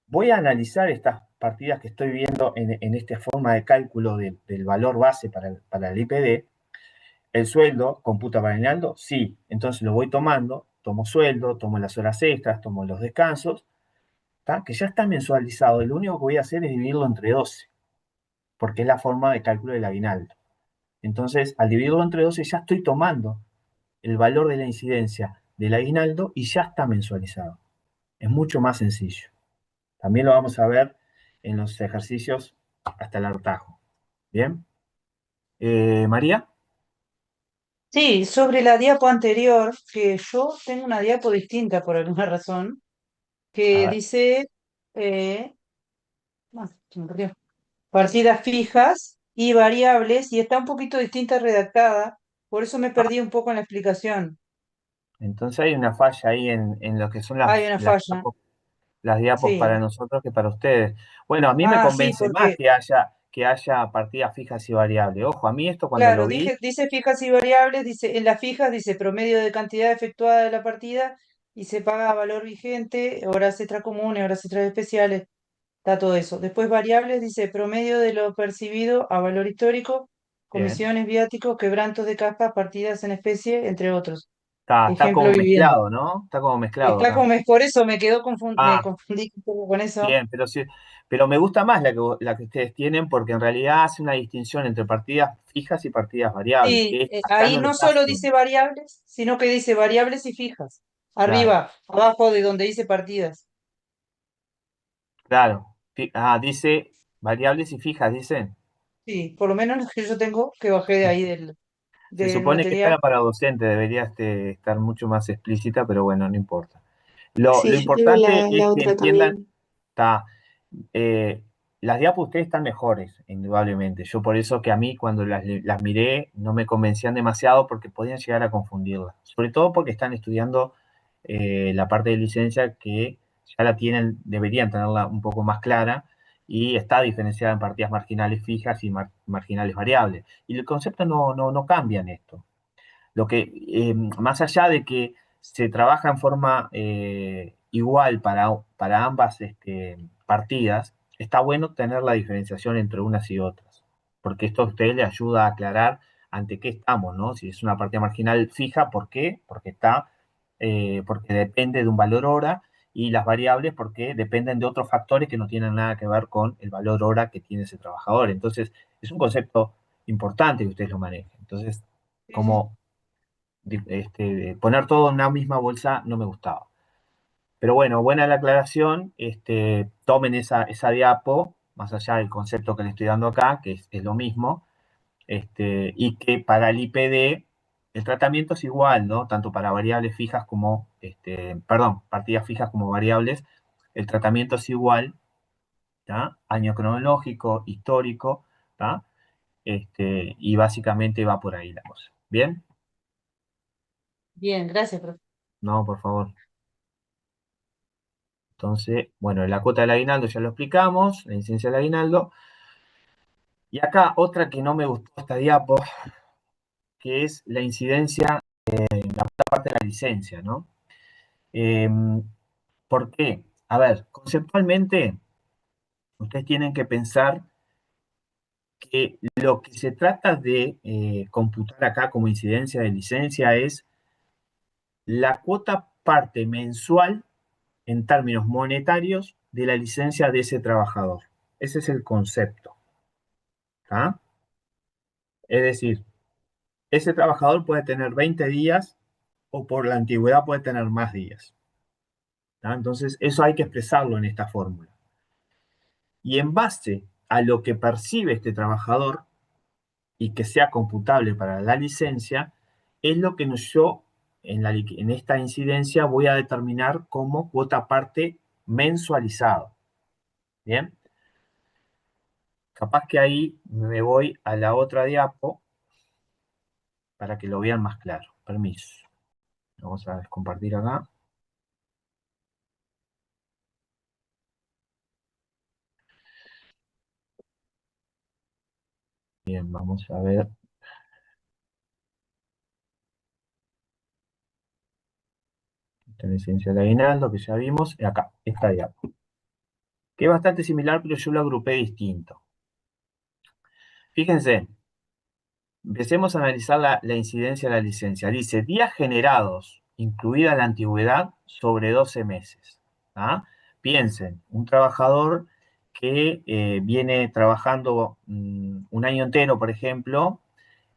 voy a analizar estas partidas que estoy viendo en esta forma de cálculo del valor base para el IPD. ¿El sueldo computa para el aguinaldo? Sí. Entonces lo voy tomando, tomo sueldo, tomo las horas extras, tomo los descansos, ¿tá? Que ya está mensualizado. Lo único que voy a hacer es dividirlo entre 12, porque es la forma de cálculo del aguinaldo. Entonces, al dividirlo entre 12 ya estoy tomando el valor de la incidencia del aguinaldo y ya está mensualizado. Es mucho más sencillo. También lo vamos a ver en los ejercicios hasta el hartajo. ¿Bien? María, Sí, sobre la diapo anterior, que yo tengo una diapo distinta por alguna razón, a que ver, dice, se me perdió, partidas fijas y variables, y está un poquito distinta redactada, por eso me perdí un poco en la explicación. entonces hay una falla ahí en lo que son Hay una falla, las diapos para sí. nosotros que para ustedes. Bueno, a mí me Ah, sí, convence más porque, que haya partidas fijas y variables. Ojo, a mí esto cuando lo claro, vi, dice fijas y variables, dice, en las fijas dice promedio de cantidad efectuada de la partida y se paga a valor vigente, horas extra comunes, horas extra especiales. Está todo eso. Después variables, dice promedio de lo percibido a valor histórico, bien, comisiones, viáticos, quebrantos de caja, partidas en especie, entre otros. está Ejemplo, como vivienda. mezclado, ¿no? Está como mezclado Está acá. como, por eso me Ah, confundí un poco con eso. bien, pero sí, pero me gusta más la que ustedes tienen porque en realidad hace una distinción entre partidas fijas y partidas variables, Sí, que acá ahí no lo no está solo haciendo. dice variables, sino que dice variables y fijas. Claro, Arriba, abajo de donde dice partidas. claro. Dice variables y fijas, dicen. Sí, por lo menos los que yo tengo, que bajé de ahí Se del supone que esta era material. para docente, debería estar mucho más explícita, pero bueno, no importa. Lo Sí, yo tengo importante la es que otra entiendan, también. está, las diapos ustedes están mejores, indudablemente. Yo por eso que a mí cuando las miré no me convencían demasiado porque podían llegar a confundirlas. Sobre todo porque están estudiando la parte de licencia que ya la tienen, deberían tenerla un poco más clara y está diferenciada en partidas marginales fijas y marginales variables. Y el concepto no cambia en esto. Lo que, más allá de que se trabaja en forma igual para ambas partidas, está bueno tener la diferenciación entre unas y otras, porque esto a ustedes le ayuda a aclarar ante qué estamos, ¿no? Si es una partida marginal fija, ¿por qué? Porque depende de un valor hora, y las variables porque dependen de otros factores que no tienen nada que ver con el valor hora que tiene ese trabajador. Entonces, es un concepto importante que ustedes lo manejen. Entonces, Sí, sí. como poner todo en una misma bolsa no me gustaba. Pero bueno, buena la aclaración, tomen esa diapo, más allá del concepto que le estoy dando acá, que es lo mismo, y que para el IPD el tratamiento es igual, ¿no? Tanto para variables fijas como, perdón, partidas fijas como variables, el tratamiento es igual, ¿tá? Año cronológico, histórico, ¿tá? Y básicamente va por ahí la cosa. ¿Bien? Bien, gracias, profe. No, por favor. Entonces, bueno, la cuota del aguinaldo ya lo explicamos, la incidencia del aguinaldo. Y acá otra que no me gustó esta diapo, que es la incidencia en la parte de la licencia, ¿no? Eh, ¿Por qué? A ver, conceptualmente, ustedes tienen que pensar que lo que se trata de computar acá como incidencia de licencia es la cuota parte mensual en términos monetarios de la licencia de ese trabajador. Ese es el concepto. ¿Tá? Es decir, ese trabajador puede tener 20 días o por la antigüedad puede tener más días. ¿Tá? Entonces, eso hay que expresarlo en esta fórmula. Y en base a lo que percibe este trabajador y que sea computable para la licencia, es lo que yo en esta incidencia voy a determinar como cuota parte mensualizado. ¿Bien? Capaz que ahí me voy a la otra diapo para que lo vean más claro. Permiso. Vamos a compartir acá. Bien, vamos a ver. Esta es la licencia de aguinaldo que ya vimos. Y acá, esta diapo. Que es bastante similar, pero yo lo agrupé distinto. Fíjense, empecemos a analizar la incidencia de la licencia. Dice, días generados, incluida la antigüedad, sobre 12 meses. ¿Ah? Piensen, un trabajador que viene trabajando un año entero, por ejemplo,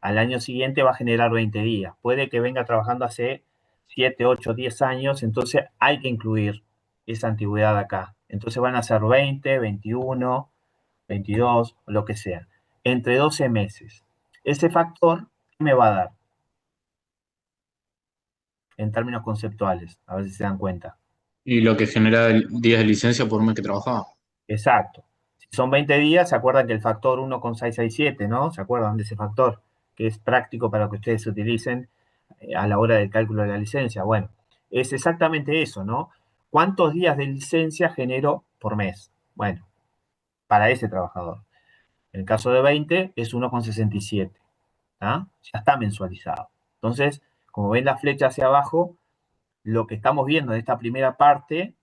al año siguiente va a generar 20 días. Puede que venga trabajando hace 7, 8, 10 años, entonces hay que incluir esa antigüedad acá. Entonces van a ser 20, 21, 22, lo que sea, entre 12 meses. Ese factor, ¿qué me va a dar en términos conceptuales? A ver si se dan cuenta. Y lo que genera días de licencia por mes que trabajaba. Exacto. Si son 20 días, ¿se acuerdan que el factor 1,667, ¿no? ¿Se acuerdan de ese factor? Que es práctico para que ustedes utilicen a la hora del cálculo de la licencia. Bueno, es exactamente eso, ¿no? ¿Cuántos días de licencia genero por mes? Bueno, para ese trabajador. En el caso de 20 es 1,67. ¿Ah? Ya está mensualizado. Entonces, como ven la flecha hacia abajo, lo que estamos viendo en esta primera parte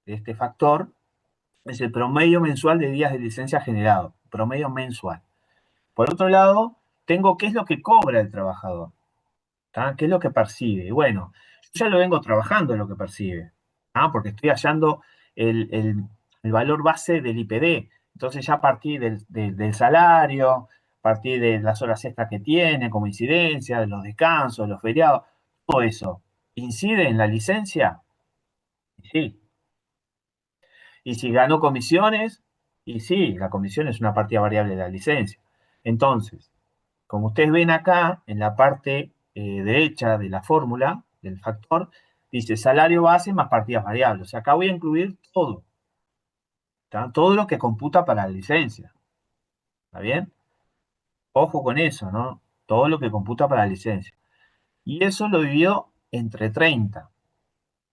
de este factor es el promedio mensual de días de licencia generado, promedio mensual. Por otro lado, tengo qué es lo que cobra el trabajador, ¿tá? ¿Qué es lo que percibe? Y bueno, yo ya lo vengo trabajando en lo que percibe, ¿ah? Porque estoy hallando el valor base del IPD. Entonces ya a partir del salario, a partir de las horas extras que tiene como incidencia, de los descansos, de los feriados, todo eso, ¿incide en la licencia? Sí. Y si ganó comisiones, y sí, la comisión es una partida variable de la licencia. Entonces, como ustedes ven acá, en la parte derecha de la fórmula, del factor, dice salario base más partidas variables. O sea, acá voy a incluir todo, ¿tá? Todo lo que computa para la licencia. ¿Está bien? Ojo con eso, ¿no? Todo lo que computa para la licencia. Y eso lo divido entre 30.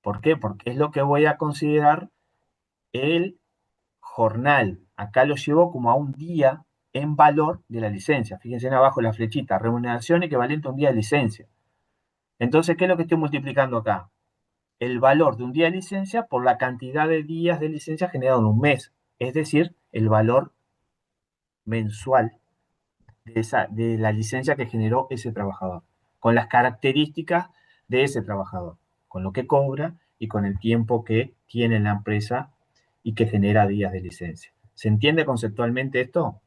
¿Por qué? Porque es lo que voy a considerar el jornal. Acá lo llevo como a un día en valor de la licencia. Fíjense en abajo la flechita, remuneración equivalente a un día de licencia. Entonces, ¿qué es lo que estoy multiplicando acá? El valor de un día de licencia por la cantidad de días de licencia generado en un mes. Es decir, el valor mensual de la licencia que generó ese trabajador, con las características de ese trabajador, con lo que cobra y con el tiempo que tiene en la empresa y que genera días de licencia. ¿Se entiende conceptualmente esto?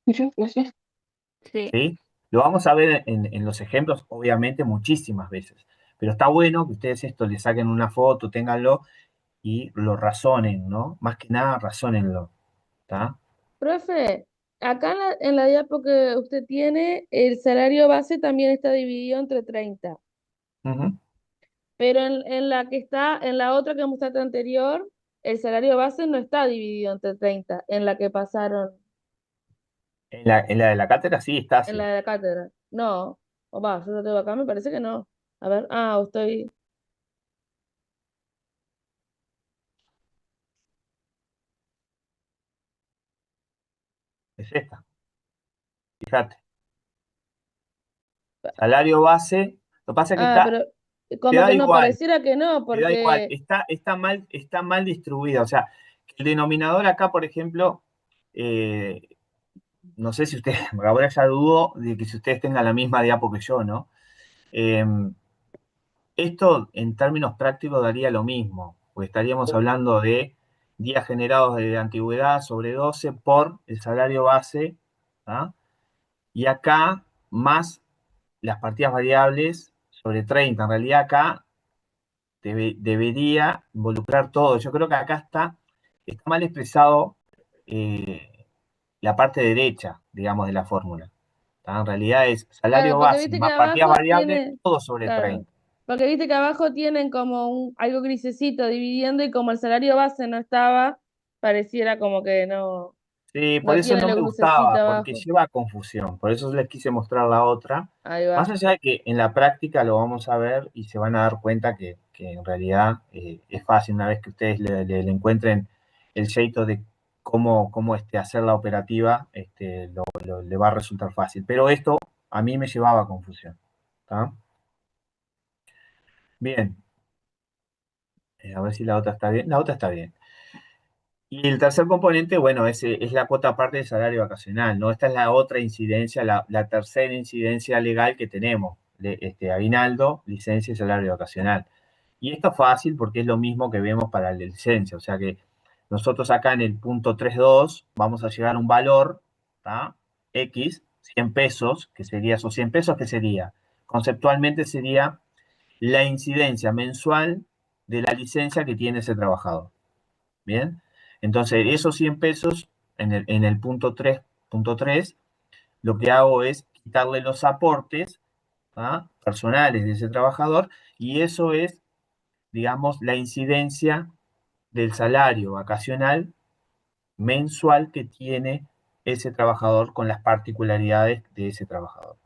Sí. ¿Sí? Lo vamos a ver en los ejemplos, obviamente, muchísimas veces. Pero está bueno que ustedes esto le saquen una foto, ténganlo y lo razonen, ¿no? Más que nada, razónenlo. ¿Está? Profe, acá en la diapo que usted tiene, el salario base también está dividido entre 30, Ujú. pero en la que está, en la otra que mostraste anterior, el salario base no está dividido entre 30, en la que pasaron, En la de la cátedra sí está en así. la de la cátedra. No, o va, yo lo tengo acá, me parece que no. A ver, estoy, Es esta. Fíjate. Salario base. Lo que pasa es que está, pero te como da que no igual, pareciera que no, te da igual. porque, Está mal distribuida. O sea, el denominador acá, por ejemplo, eh, no sé si ustedes, ahora ya dudo de que si ustedes tengan la misma diapo que yo, ¿no? Eh, Esto en términos prácticos daría lo mismo, porque estaríamos hablando de días generados de antigüedad sobre 12 por el salario base, ¿ah? Y acá más las partidas variables sobre 30. En realidad acá debería involucrar todo. Yo creo que acá está mal expresado eh, la parte derecha, digamos, de la fórmula. ¿Tá? En realidad es claro, salario porque base viste que más partidas abajo variables, tiene, todo sobre claro, 30. porque viste que abajo tienen como algo grisecito dividiendo y como el salario base no estaba, pareciera como que no, Sí, por no eso tiene no la me gustaba, crucecita porque abajo. lleva a confusión. Por eso les quise mostrar la otra. Ahí Más va. allá de que en la práctica lo vamos a ver y se van a dar cuenta que en realidad es fácil una vez que ustedes le encuentren el jeito de cómo hacer la operativa, le va a resultar fácil. Pero esto a mí me llevaba a confusión. ¿Tá? Bien, a ver si la otra está bien. La otra está bien. Y el tercer componente, bueno, es la cuota aparte del salario vacacional, ¿no? Esta es la otra incidencia, la tercera incidencia legal que tenemos, aguinaldo, licencia y salario vacacional. Y esto es fácil porque es lo mismo que vemos para la licencia, o sea que nosotros acá en el punto 3.2 vamos a llegar a un valor, ¿tá? X, 100 pesos, que sería esos 100 pesos, ¿qué sería? Conceptualmente sería la incidencia mensual de la licencia que tiene ese trabajador. Bien, entonces esos 100 pesos en el punto 3, lo que hago es quitarle los aportes, ¿ah? Personales de ese trabajador y eso es, digamos, la incidencia del salario vacacional mensual que tiene ese trabajador con las particularidades de ese trabajador.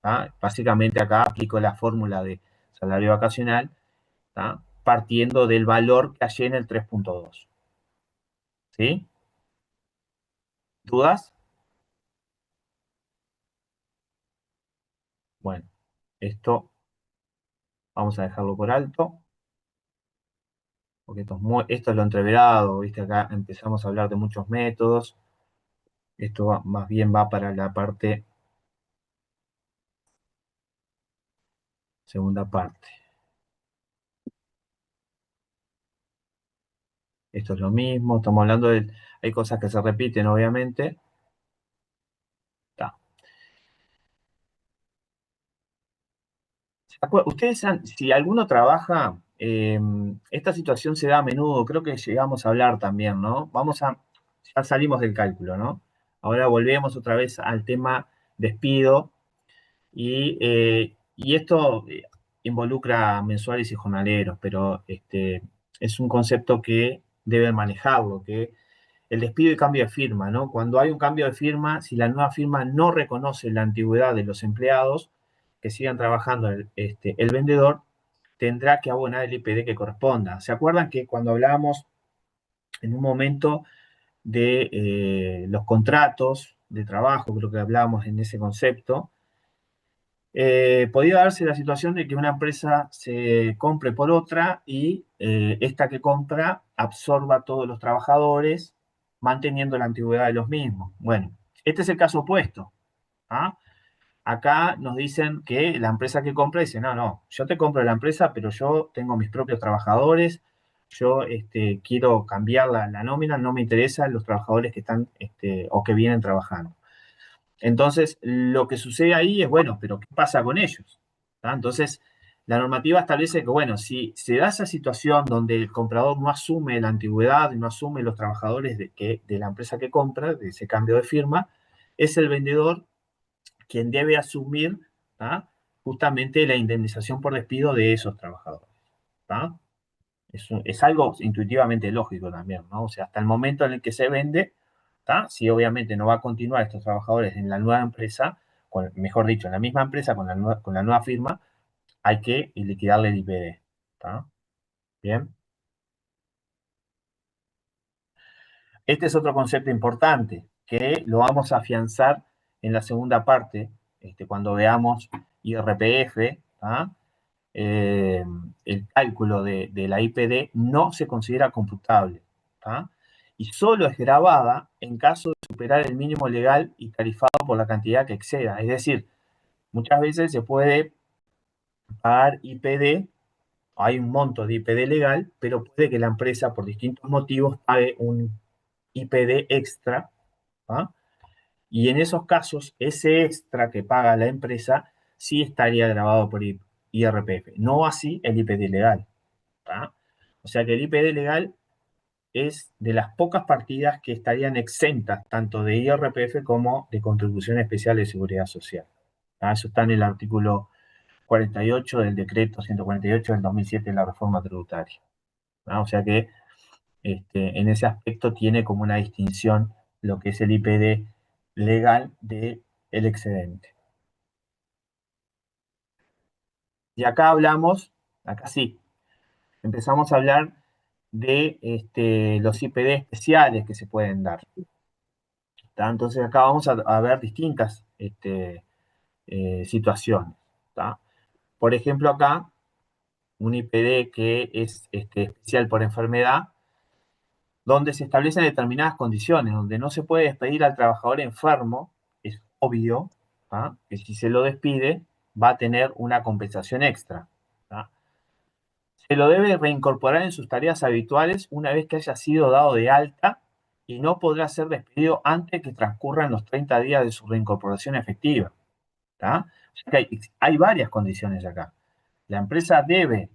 ¿Ah? Básicamente acá aplico la fórmula de salario vacacional, ¿ah? Partiendo del valor que hallé en el 3.2. ¿Sí? ¿Dudas? Bueno, esto vamos a dejarlo por alto, porque esto es lo entreverado, ¿viste? Acá empezamos a hablar de muchos métodos. Esto más bien va para la segunda parte. Esto es lo mismo, estamos hablando hay cosas que se repiten, obviamente. Está. Ustedes, si alguno trabaja, esta situación se da a menudo, creo que llegamos a hablar también, ¿no? ya salimos del cálculo, ¿no? Ahora volvemos otra vez al tema despido y esto involucra mensuales y jornaleros, pero es un concepto que deben manejarlo, que el despido y cambio de firma, ¿no? Cuando hay un cambio de firma, si la nueva firma no reconoce la antigüedad de los empleados que sigan trabajando, el vendedor tendrá que abonar el IPD que corresponda. ¿Se acuerdan que cuando hablábamos en un momento de los contratos de trabajo, creo que hablábamos en ese concepto, podía darse la situación de que una empresa se compre por otra y esta que compra absorba a todos los trabajadores, manteniendo la antigüedad de los mismos? Bueno, este es el caso opuesto. ¿Ah? Acá nos dicen que la empresa que compra dice, no, no, yo te compro la empresa, pero yo tengo mis propios trabajadores, yo quiero cambiar la nómina, no me interesan los trabajadores que están o que vienen trabajando. Entonces, lo que sucede ahí es, bueno, pero ¿qué pasa con ellos? ¿Tá? Entonces, la normativa establece que, bueno, si se da esa situación donde el comprador no asume la antigüedad, no asume los trabajadores de la empresa que compra, de ese cambio de firma, es el vendedor quien debe asumir, ¿tá?, justamente la indemnización por despido de esos trabajadores. ¿Tá? Es algo intuitivamente lógico también, ¿no? O sea, hasta el momento en el que se vende, ¿tá?, si obviamente no va a continuar estos trabajadores en la nueva empresa, mejor dicho, en la misma empresa con la nueva firma, hay que liquidarle el IPD. ¿Tá? Bien. Este es otro concepto importante que lo vamos a afianzar en la segunda parte, cuando veamos IRPF. ¿Tá? El cálculo de la IPD no se considera computable. ¿Tá? Y solo es grabada en caso de superar el mínimo legal y tarifado por la cantidad que exceda. Es decir, muchas veces se puede pagar IPD, hay un monto de IPD legal, pero puede que la empresa por distintos motivos pague un IPD extra. ¿Ah? Y en esos casos, ese extra que paga la empresa sí estaría grabado por IRPF, no así el IPD legal. ¿Tá? O sea que el IPD legal es de las pocas partidas que estarían exentas tanto de IRPF como de contribución especial de seguridad social. ¿Tá? Eso está en el artículo 48 del decreto 148 del 2007 de la reforma tributaria. ¿Tá? O sea que en ese aspecto tiene como una distinción lo que es el IPD legal del excedente. Y acá hablamos, acá sí, empezamos a hablar de los IPD especiales que se pueden dar. ¿Tá? Entonces acá vamos a ver distintas situaciones. ¿Tá? Por ejemplo, acá, un IPD que es especial por enfermedad, donde se establecen determinadas condiciones, donde no se puede despedir al trabajador enfermo, es obvio, ¿tá?, que si se lo despide va a tener una compensación extra. ¿Tá? Se lo debe reincorporar en sus tareas habituales una vez que haya sido dado de alta y no podrá ser despedido antes que transcurran los 30 días de su reincorporación efectiva. ¿Tá? O sea que hay varias condiciones acá. La empresa debe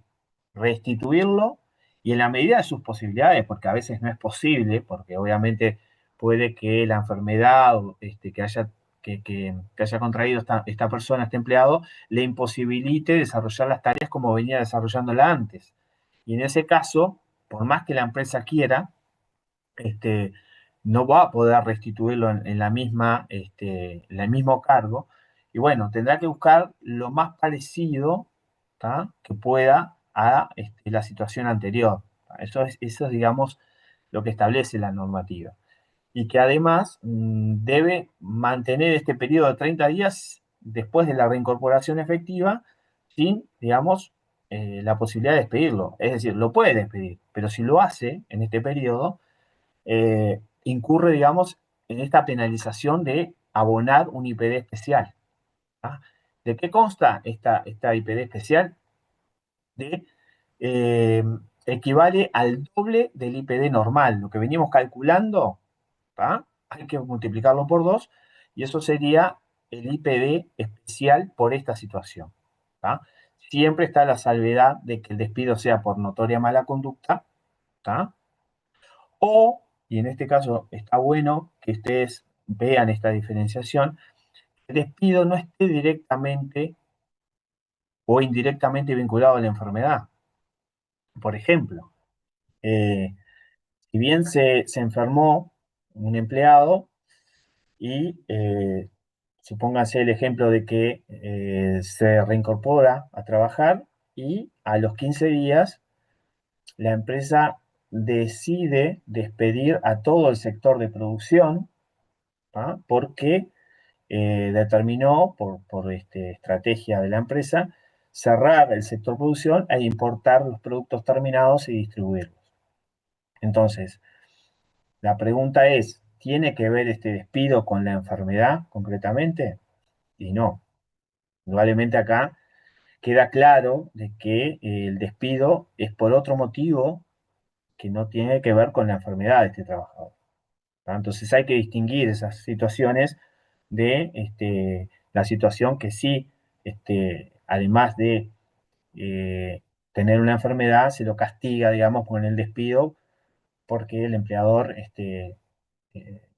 restituirlo y en la medida de sus posibilidades, porque a veces no es posible, porque obviamente puede que la enfermedad que haya contraído esta persona, este empleado, le imposibilite desarrollar las tareas como venía desarrollándola antes. Y en ese caso, por más que la empresa quiera, no va a poder restituirlo en el mismo cargo. Y bueno, tendrá que buscar lo más parecido, ¿tá?, que pueda a la situación anterior. Eso es, digamos, lo que establece la normativa. Y que además debe mantener este periodo de 30 días después de la reincorporación efectiva sin, digamos, la posibilidad de despedirlo. Es decir, lo puede despedir, pero si lo hace en este periodo, incurre, digamos, en esta penalización de abonar un IPD especial. ¿Ah? ¿De qué consta esta IPD especial? Equivale al doble del IPD normal. Lo que venimos calculando, ¿tá?, hay que multiplicarlo por 2 y eso sería el IPD especial por esta situación. ¿Tá? Siempre está la salvedad de que el despido sea por notoria mala conducta, ¿tá?, o y en este caso está bueno que ustedes vean esta diferenciación, el despido no esté directamente o indirectamente vinculado a la enfermedad. Por ejemplo, si bien se enfermó un empleado y supóngase el ejemplo de que se reincorpora a trabajar y a los 15 días la empresa decide despedir a todo el sector de producción, ¿ah? Porque determinó, por estrategia de la empresa, cerrar el sector producción e importar los productos terminados y distribuirlos. Entonces, la pregunta es, ¿tiene que ver este despido con la enfermedad concretamente? Y no. Probablemente acá queda claro de que el despido es por otro motivo que no tiene que ver con la enfermedad de este trabajador. ¿Tá? Entonces hay que distinguir esas situaciones de la situación que sí, además de tener una enfermedad, se lo castiga, digamos, con el despido, porque el empleador,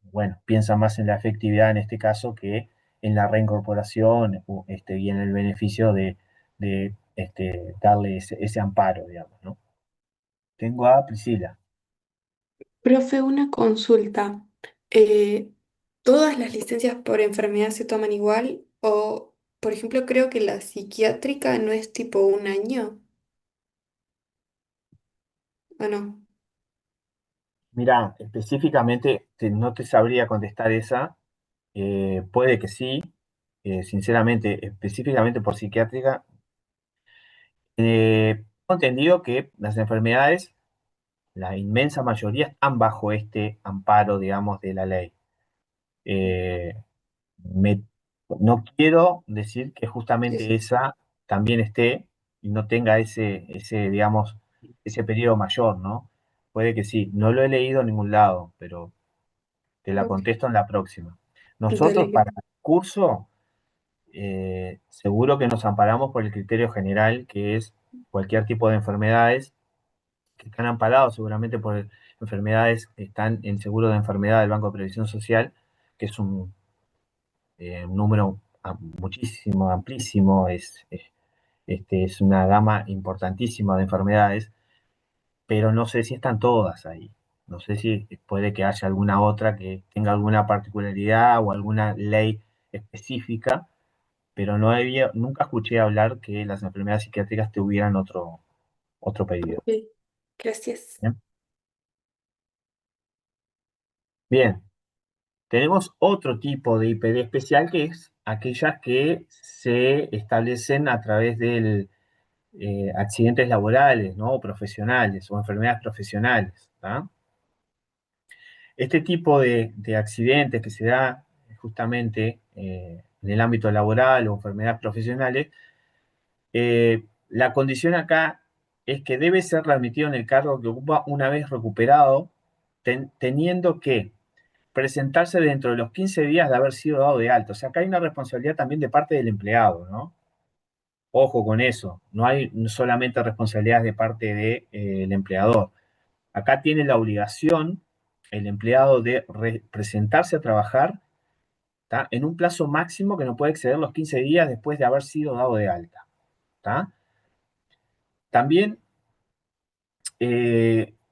bueno, piensa más en la efectividad en este caso que en la reincorporación y en el beneficio de darle ese amparo, digamos, ¿no? Tengo a Priscila. Profe, una consulta. Eh, ¿Todas las licencias por enfermedad se toman igual? O, por ejemplo, creo que la psiquiátrica no es tipo un año, ¿o no? Mira, específicamente no te sabría contestar esa. Puede que sí. Sinceramente, específicamente por psiquiátrica, tengo entendido que las enfermedades, la inmensa mayoría, están bajo este amparo, digamos, de la ley. Eh, me- no quiero decir que Sí, justamente sí. esa también esté y no tenga digamos, ese periodo mayor, ¿no? Puede que sí. No lo he leído en ningún lado, pero te la Ok. contesto en la próxima. Nosotros Dale. para el curso, seguro que nos amparamos por el criterio general, que es cualquier tipo de enfermedades que están amparados seguramente por enfermedades que están en seguro de enfermedad del Banco de Previsión Social, que es un número muchísimo, amplísimo, es una gama importantísima de enfermedades, pero no sé si están todas ahí. No sé si puede que haya alguna otra que tenga alguna particularidad o alguna ley específica, pero nunca escuché hablar que las enfermedades psiquiátricas tuvieran otro periodo. Ok. Gracias. Bien, bien. Tenemos otro tipo de IPD especial que es aquellas que se establecen a través de accidentes laborales, ¿no? O profesionales o enfermedades profesionales. ¿Tá? Este tipo de accidentes que se da justamente en el ámbito laboral o enfermedades profesionales, la condición acá es que debe ser readmitido en el cargo que ocupa una vez recuperado, teniendo que presentarse dentro de los 15 días de haber sido dado de alta. O sea, acá hay una responsabilidad también de parte del empleado, ¿no? Ojo con eso, no hay solamente responsabilidades de parte del empleador. Acá tiene la obligación el empleado de presentarse a trabajar, ¿tá? En un plazo máximo que no puede exceder los 15 días después de haber sido dado de alta. ¿Tá? También,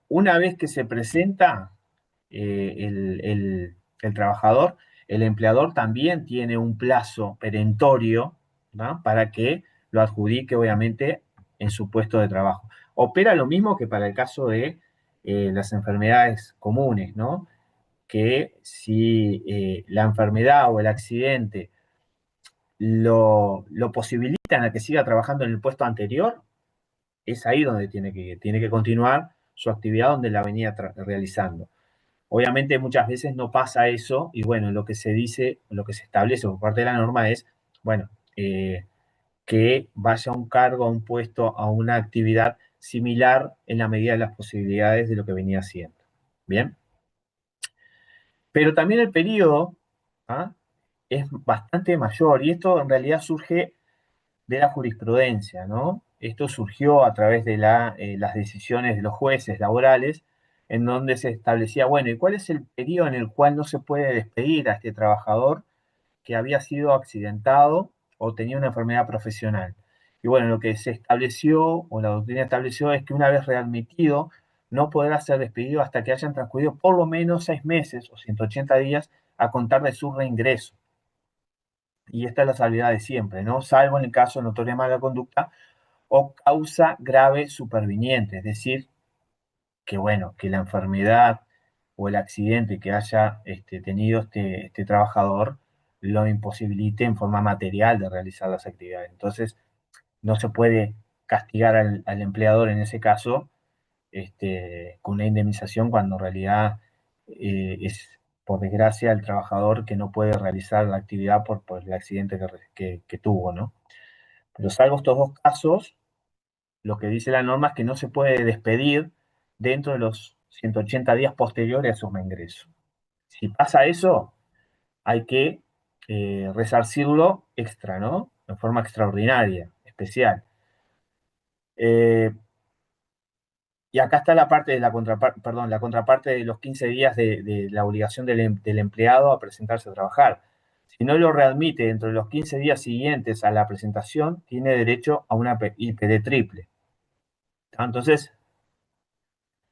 una vez que se presenta el trabajador, el empleador también tiene un plazo perentorio, ¿no? Para que lo adjudique, obviamente, en su puesto de trabajo. Opera lo mismo que para el caso de las enfermedades comunes, ¿no? Que si la enfermedad o el accidente lo posibilitan a que siga trabajando en el puesto anterior, es ahí donde tiene que continuar su actividad donde la venía realizando. Obviamente muchas veces no pasa eso y bueno, lo que se dice, lo que se establece por parte de la norma es, bueno, que vaya a un cargo, a un puesto, a una actividad similar en la medida de las posibilidades de lo que venía haciendo. Bien, pero también el periodo, ¿ah? Es bastante mayor y esto en realidad surge de la jurisprudencia, ¿no? Esto surgió a través de las decisiones de los jueces laborales en donde se establecía, bueno, ¿y cuál es el periodo en el cual no se puede despedir a este trabajador que había sido accidentado o tenía una enfermedad profesional? Y bueno, lo que se estableció, o la doctrina estableció, es que una vez readmitido, no podrá ser despedido hasta que hayan transcurrido por lo menos 6 meses o 180 días a contar de su reingreso. Y esta es la salvedad de siempre, ¿no? Salvo en el caso de notoria mala conducta o causa grave superviniente, es decir, que bueno, que la enfermedad o el accidente que haya tenido este trabajador lo imposibilite en forma material de realizar las actividades. Entonces, no se puede castigar al empleador en ese caso con una indemnización cuando en realidad es, por desgracia, el trabajador que no puede realizar la actividad por el accidente que tuvo, ¿no? Pero salvo estos dos casos, lo que dice la norma es que no se puede despedir dentro de los 180 días posteriores a su reingreso. Si pasa eso, hay que resarcirlo extra, ¿no? En forma extraordinaria, especial. Y acá está la parte de la contraparte, perdón, la contraparte de los 15 días de la obligación del empleado a presentarse a trabajar. Si no lo readmite dentro de los 15 días siguientes a la presentación, tiene derecho a una IPD triple. Entonces,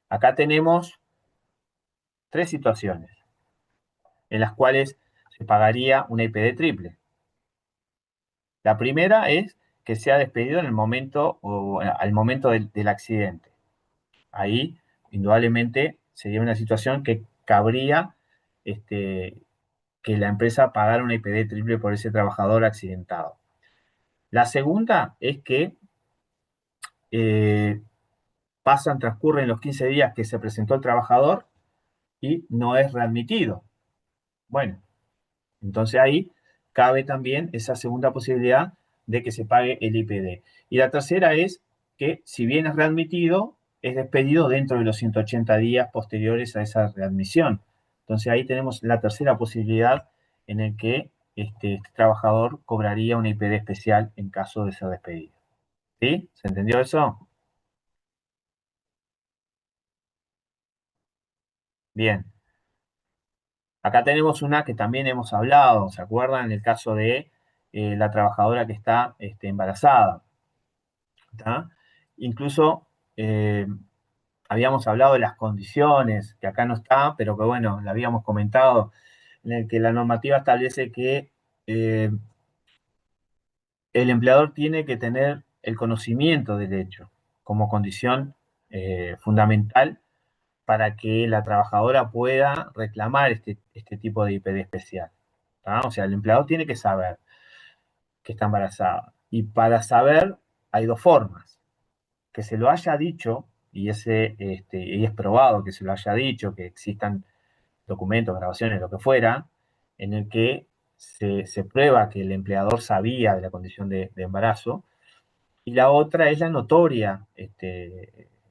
acá tenemos 3 situaciones en las cuales se pagaría una IPD triple. La primera es que sea despedido en el momento o al momento del accidente. Ahí, indudablemente, sería una situación que cabría que la empresa pagara una IPD triple por ese trabajador accidentado. La segunda es que transcurren los 15 días que se presentó el trabajador y no es readmitido. Bueno, entonces ahí cabe también esa segunda posibilidad de que se pague el IPD. Y la tercera es que si bien es readmitido, es despedido dentro de los 180 días posteriores a esa readmisión. Entonces ahí tenemos la tercera posibilidad en el que este trabajador cobraría una IPD especial en caso de ser despedido. ¿Sí? ¿Se entendió eso? Bien. Acá tenemos una que también hemos hablado, ¿se acuerdan? El caso de la trabajadora que está embarazada. ¿Tá? Incluso habíamos hablado de las condiciones, que acá no está, pero que bueno, la habíamos comentado, en el que la normativa establece que el empleador tiene que tener el conocimiento del hecho como condición fundamental para que la trabajadora pueda reclamar este tipo de IPD especial. ¿Tá? O sea, el empleador tiene que saber que está embarazada. Y para saber hay dos formas. Que se lo haya dicho, y es probado que se lo haya dicho, que existan documentos, grabaciones, lo que fuera, en el que se prueba que el empleador sabía de la condición de embarazo, y la otra es la notoria,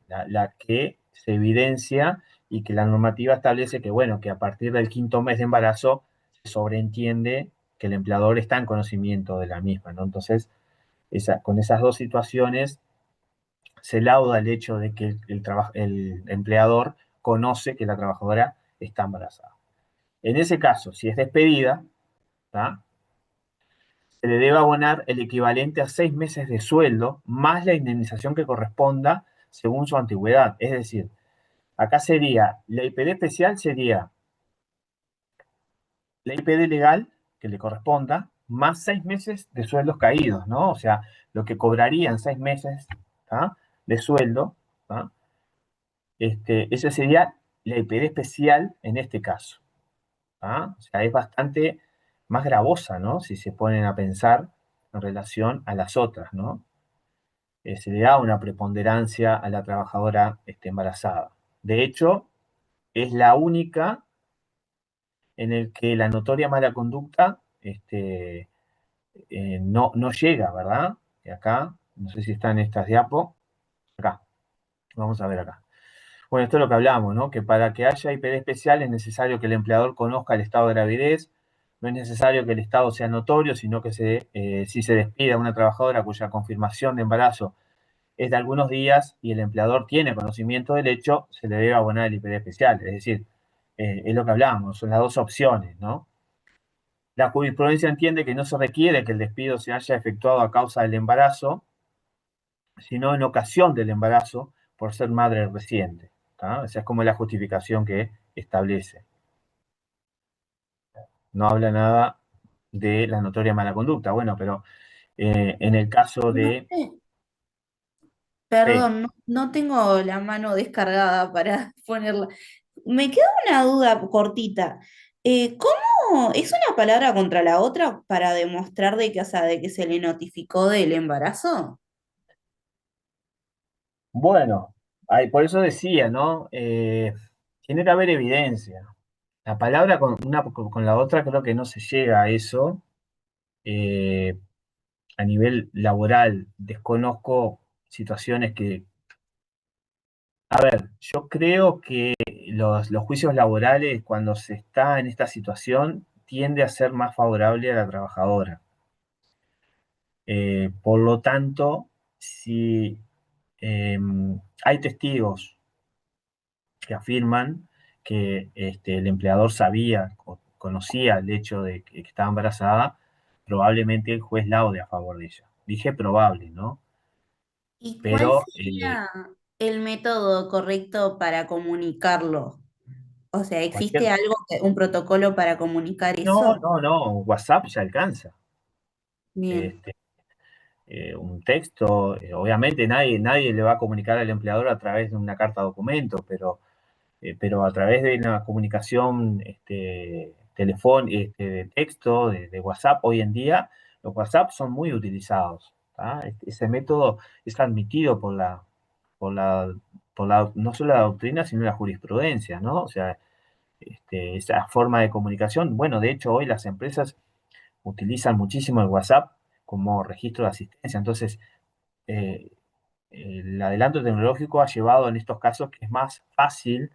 la que se evidencia y que la normativa establece que, bueno, que a partir del 5.º mes de embarazo se sobreentiende que el empleador está en conocimiento de la misma, ¿no? Entonces, con esas dos situaciones se lauda el hecho de que el empleador conoce que la trabajadora está embarazada. En ese caso, si es despedida, ¿tá? Se le debe abonar el equivalente a 6 meses de sueldo más la indemnización que corresponda según su antigüedad. Es decir, acá sería, la IPD especial sería la IPD legal que le corresponda más 6 meses de sueldos caídos, ¿no? O sea, lo que cobrarían 6 meses, ¿tá? De sueldo, ¿tá? Esa sería la IPD especial en este caso, ¿tá? O sea, es bastante más gravosa, ¿no? Si se ponen a pensar en relación a las otras, ¿no? Se le da una preponderancia a la trabajadora embarazada. De hecho, es la única en el que la notoria mala conducta no llega, ¿verdad? Y acá, no sé si están estas diapos, acá, vamos a ver acá. Bueno, esto es lo que hablamos, ¿no? Que para que haya IPD especial es necesario que el empleador conozca el estado de gravidez, no es necesario que el estado sea notorio, sino que si se despide a una trabajadora cuya confirmación de embarazo es de algunos días y el empleador tiene conocimiento del hecho, se le debe abonar el IPD especial. Es decir, es lo que hablábamos, son las dos opciones, ¿no? La jurisprudencia entiende que no se requiere que el despido se haya efectuado a causa del embarazo, sino en ocasión del embarazo por ser madre reciente. ¿Tá? Esa es como la justificación que establece. No habla nada de la notoria mala conducta. Bueno, pero en el caso No de... sé, Sí. perdón, no tengo la mano descargada para ponerla. Me queda una duda cortita. ¿Cómo es una palabra contra la otra para demostrar de que, o sea, de que se le notificó del embarazo? Bueno, por eso decía, ¿no? Tiene que haber evidencia. La palabra con una con la otra creo que no se llega a eso. Eh, a nivel laboral, desconozco situaciones que... A ver, yo creo que los juicios laborales, cuando se está en esta situación, tiende a ser más favorable a la trabajadora. Por lo tanto, si hay testigos que afirman que el empleador sabía o conocía el hecho de que estaba embarazada, probablemente el juez laude a favor de ella. Dije probable, ¿no? ¿Y cuál Pero sería el método correcto para comunicarlo? O sea, ¿existe cualquier... algo, un protocolo para comunicar No, eso? no, no, WhatsApp ya alcanza. Bien. Este, un texto, obviamente nadie le va a comunicar al empleador a través de una carta documento, pero a través de una comunicación de texto, de WhatsApp, hoy en día los WhatsApp son muy utilizados. ¿Tá? Ese método es admitido por la, no solo la doctrina, sino la jurisprudencia, ¿no? O sea, esa forma de comunicación, bueno, de hecho hoy las empresas utilizan muchísimo el WhatsApp como registro de asistencia, entonces eh, el adelanto tecnológico ha llevado en estos casos que es más fácil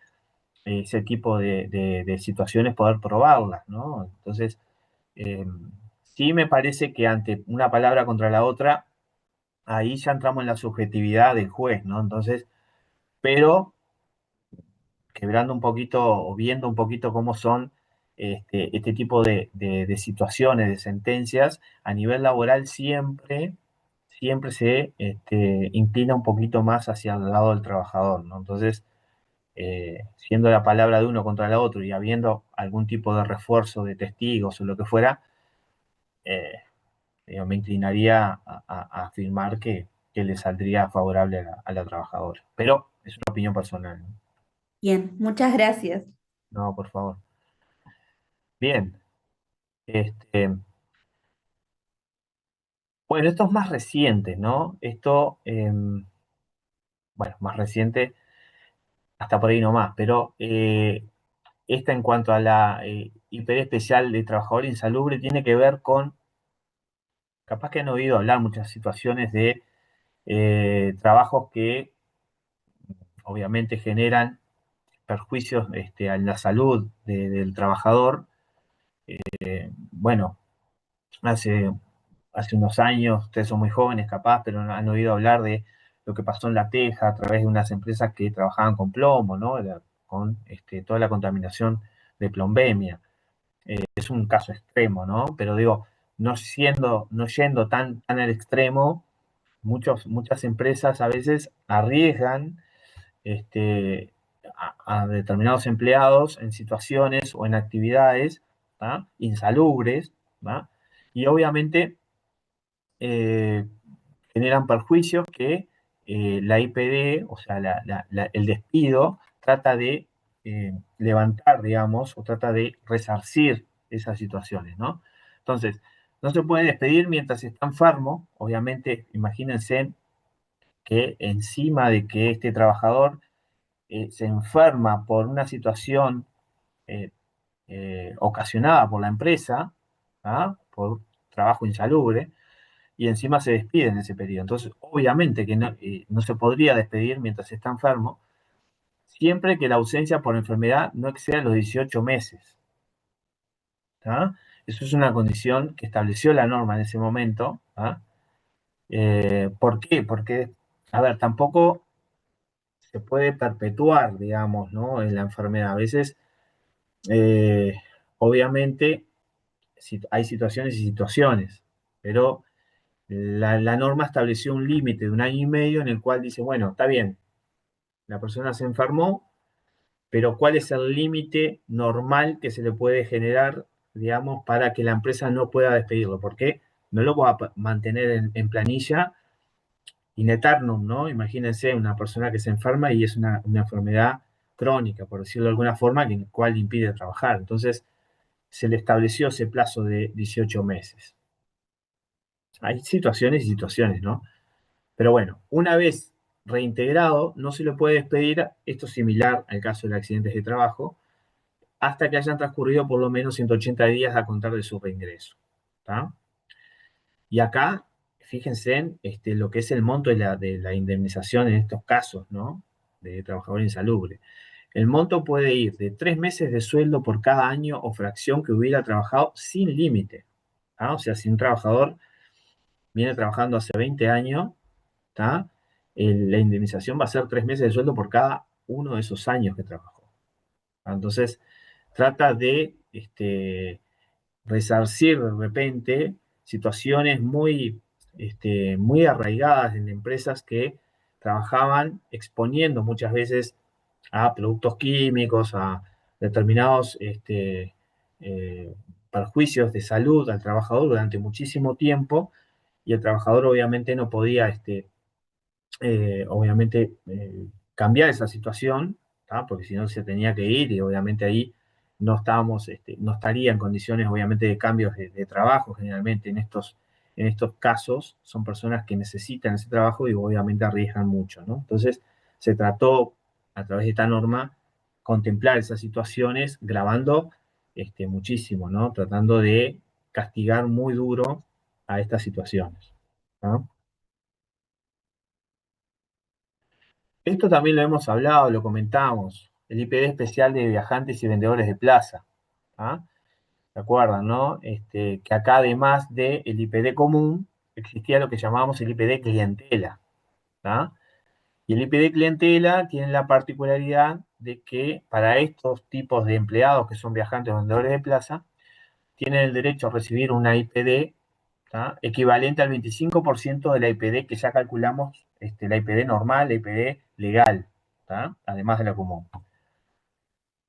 ese tipo de situaciones poder probarlas, ¿no? Entonces, eh, sí me parece que ante una palabra contra la otra, ahí ya entramos en la subjetividad del juez, ¿no? Entonces, pero quebrando un poquito o viendo un poquito cómo son este tipo de situaciones, de sentencias, a nivel laboral siempre se inclina un poquito más hacia el lado del trabajador, ¿no? Entonces, siendo la palabra de uno contra la otra y habiendo algún tipo de refuerzo de testigos o lo que fuera, eh, me inclinaría a afirmar que le saldría favorable a la trabajadora. Pero es una opinión personal, ¿no? Bien, muchas gracias. No, por favor. Bien. Este, bueno, esto es más reciente, ¿no? Esto, bueno, más reciente, hasta por ahí nomás, pero esta en cuanto a la IPD especial de trabajador insalubre tiene que ver con, capaz que han oído hablar muchas situaciones de trabajos que obviamente generan perjuicios a la salud del trabajador. Bueno, hace unos años, ustedes son muy jóvenes capaz, pero no han oído hablar de lo que pasó en La Teja a través de unas empresas que trabajaban con plomo, ¿no? Con toda la contaminación de plombemia. Es un caso extremo, ¿no? Pero digo, no yendo tan al extremo, muchas empresas a veces arriesgan este, a determinados empleados en situaciones o en actividades, ¿tá? Insalubres, ¿tá? Y obviamente eh, generan perjuicios que la IPD, o sea, el despido, trata de levantar, digamos, o trata de resarcir esas situaciones, ¿no? Entonces, no se puede despedir mientras está enfermo, obviamente, imagínense que encima de que este trabajador se enferma por una situación eh, ocasionada por la empresa, ¿ah? Por trabajo insalubre, y encima se despide en ese periodo. Entonces, obviamente que no se podría despedir mientras está enfermo, siempre que la ausencia por enfermedad no exceda los 18 meses. ¿Tá? Eso es una condición que estableció la norma en ese momento. ¿Tá? ¿Por qué? Porque a ver, tampoco se puede perpetuar, digamos, ¿no? En la enfermedad. A veces, eh, obviamente, hay situaciones y situaciones, pero la norma estableció un límite de 1 año y medio en el cual dice, bueno, está bien, la persona se enfermó, pero ¿cuál es el límite normal que se le puede generar, digamos, para que la empresa no pueda despedirlo? Porque no lo va a mantener en planilla in eternum, ¿no? Imagínense una persona que se enferma y es una enfermedad crónica, por decirlo de alguna forma, que cual impide trabajar. Entonces, se le estableció ese plazo de 18 meses. Hay situaciones y situaciones, ¿no? Pero bueno, una vez reintegrado, no se le puede despedir, esto es similar al caso de accidentes de trabajo, hasta que hayan transcurrido por lo menos 180 días a contar de su reingreso. ¿Tá? Y acá, fíjense en lo que es el monto de la indemnización en estos casos, ¿no? De trabajador insalubre. El monto puede ir de 3 meses de sueldo por cada año o fracción que hubiera trabajado sin límite. ¿Tá? O sea, si un trabajador viene trabajando hace 20 años, ¿tá? La indemnización va a ser 3 meses de sueldo por cada uno de esos años que trabajó. Entonces, trata de resarcir de repente situaciones muy arraigadas en empresas que trabajaban exponiendo muchas veces a productos químicos, a determinados eh, perjuicios de salud al trabajador durante muchísimo tiempo, y el trabajador obviamente no podía cambiar esa situación, ¿tá? Porque si no se tenía que ir y obviamente ahí no estaría en condiciones obviamente de cambios de trabajo. Generalmente en estos casos son personas que necesitan ese trabajo y obviamente arriesgan mucho, ¿no? Entonces se trató a través de esta norma contemplar esas situaciones grabando muchísimo, ¿no? Tratando de castigar muy duro a estas situaciones, ¿no? Esto también lo hemos hablado, lo comentamos, el IPD especial de viajantes y vendedores de plaza. ¿Ah? ¿Se acuerdan, no? Que acá además del IPD común, existía lo que llamábamos el IPD clientela. ¿Ah? Y el IPD clientela tiene la particularidad de que para estos tipos de empleados que son viajantes o vendedores de plaza, tienen el derecho a recibir una IPD, ¿tá? Equivalente al 25% de la IPD que ya calculamos, la IPD normal, la IPD legal, ¿tá? Además de la común.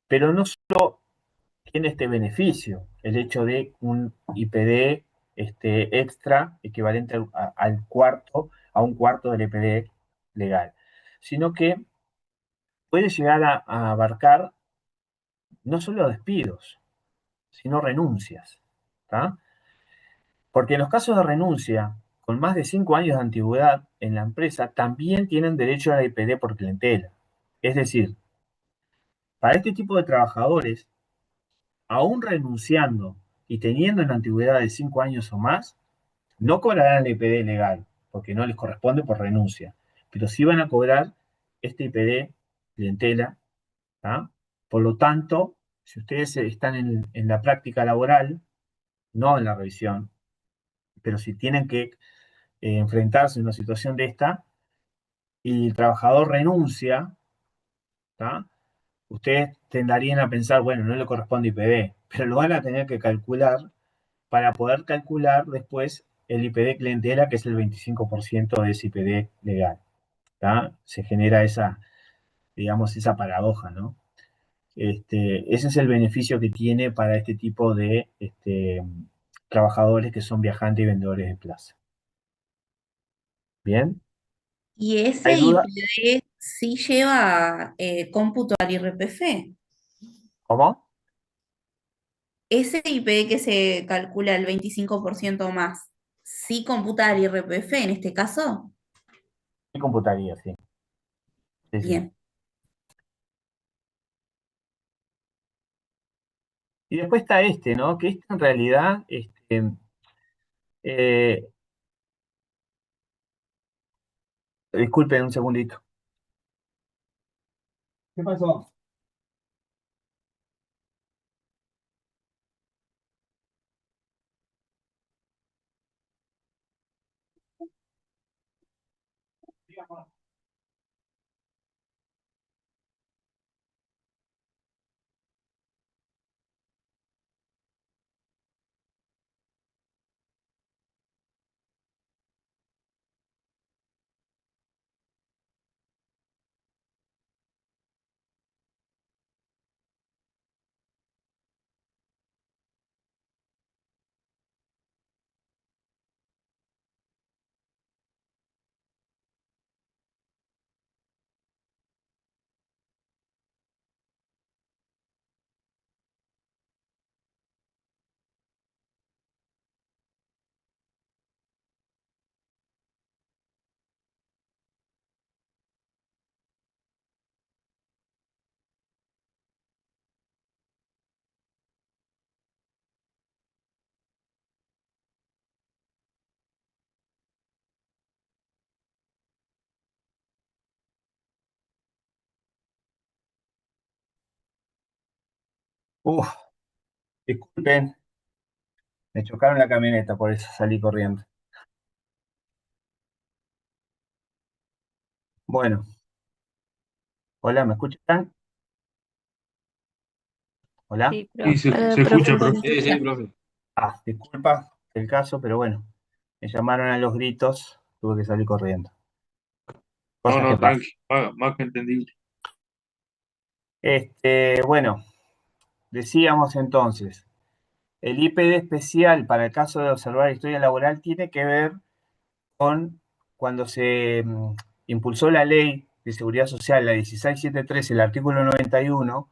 Pero no solo tiene este beneficio, el hecho de un IPD extra equivalente a un cuarto del IPD legal, sino que puede llegar a abarcar no solo despidos, sino renuncias. ¿Tá? Porque en los casos de renuncia, con más de 5 años de antigüedad en la empresa, también tienen derecho a la IPD por clientela. Es decir, para este tipo de trabajadores, aún renunciando y teniendo una antigüedad de 5 años o más, no cobrarán la IPD legal, porque no les corresponde por renuncia, pero sí van a cobrar este IPD clientela. ¿Tá? Por lo tanto, si ustedes están en la práctica laboral, no en la revisión, pero si tienen que enfrentarse a una situación de esta y el trabajador renuncia, ¿tá? Ustedes tendarían a pensar, bueno, no le corresponde IPD, pero lo van a tener que calcular para poder calcular después el IPD clientela, que es el 25% de ese IPD legal. ¿Tá? Se genera digamos, esa paradoja, ¿no? Ese es el beneficio que tiene para este tipo de trabajadores que son viajantes y vendedores de plaza. ¿Bien? Y ese ¿Hay duda? IPD sí lleva cómputo al IRPF. ¿Cómo? Ese IPD que se calcula el 25% más, ¿sí computa al IRPF en este caso? Sí, computaría, sí. Sí, sí. Bien. Y después está ¿no? Que en realidad, eh, disculpen un segundito. ¿Qué pasó? Uf, disculpen, me chocaron la camioneta, por eso salí corriendo. Bueno, hola, ¿me escuchan? Hola. Sí, Sí, profe. se Profe, escucha, se profe. le Sí, sí, escucha. profe. Disculpa el caso, pero bueno, me llamaron a los gritos, tuve que salir corriendo. No, Cosas que no, pasan. tranqui, más que entendible. Bueno, decíamos entonces, el IPD especial para el caso de observar historia laboral tiene que ver con cuando se impulsó la ley de seguridad social, la 16713, el artículo 91,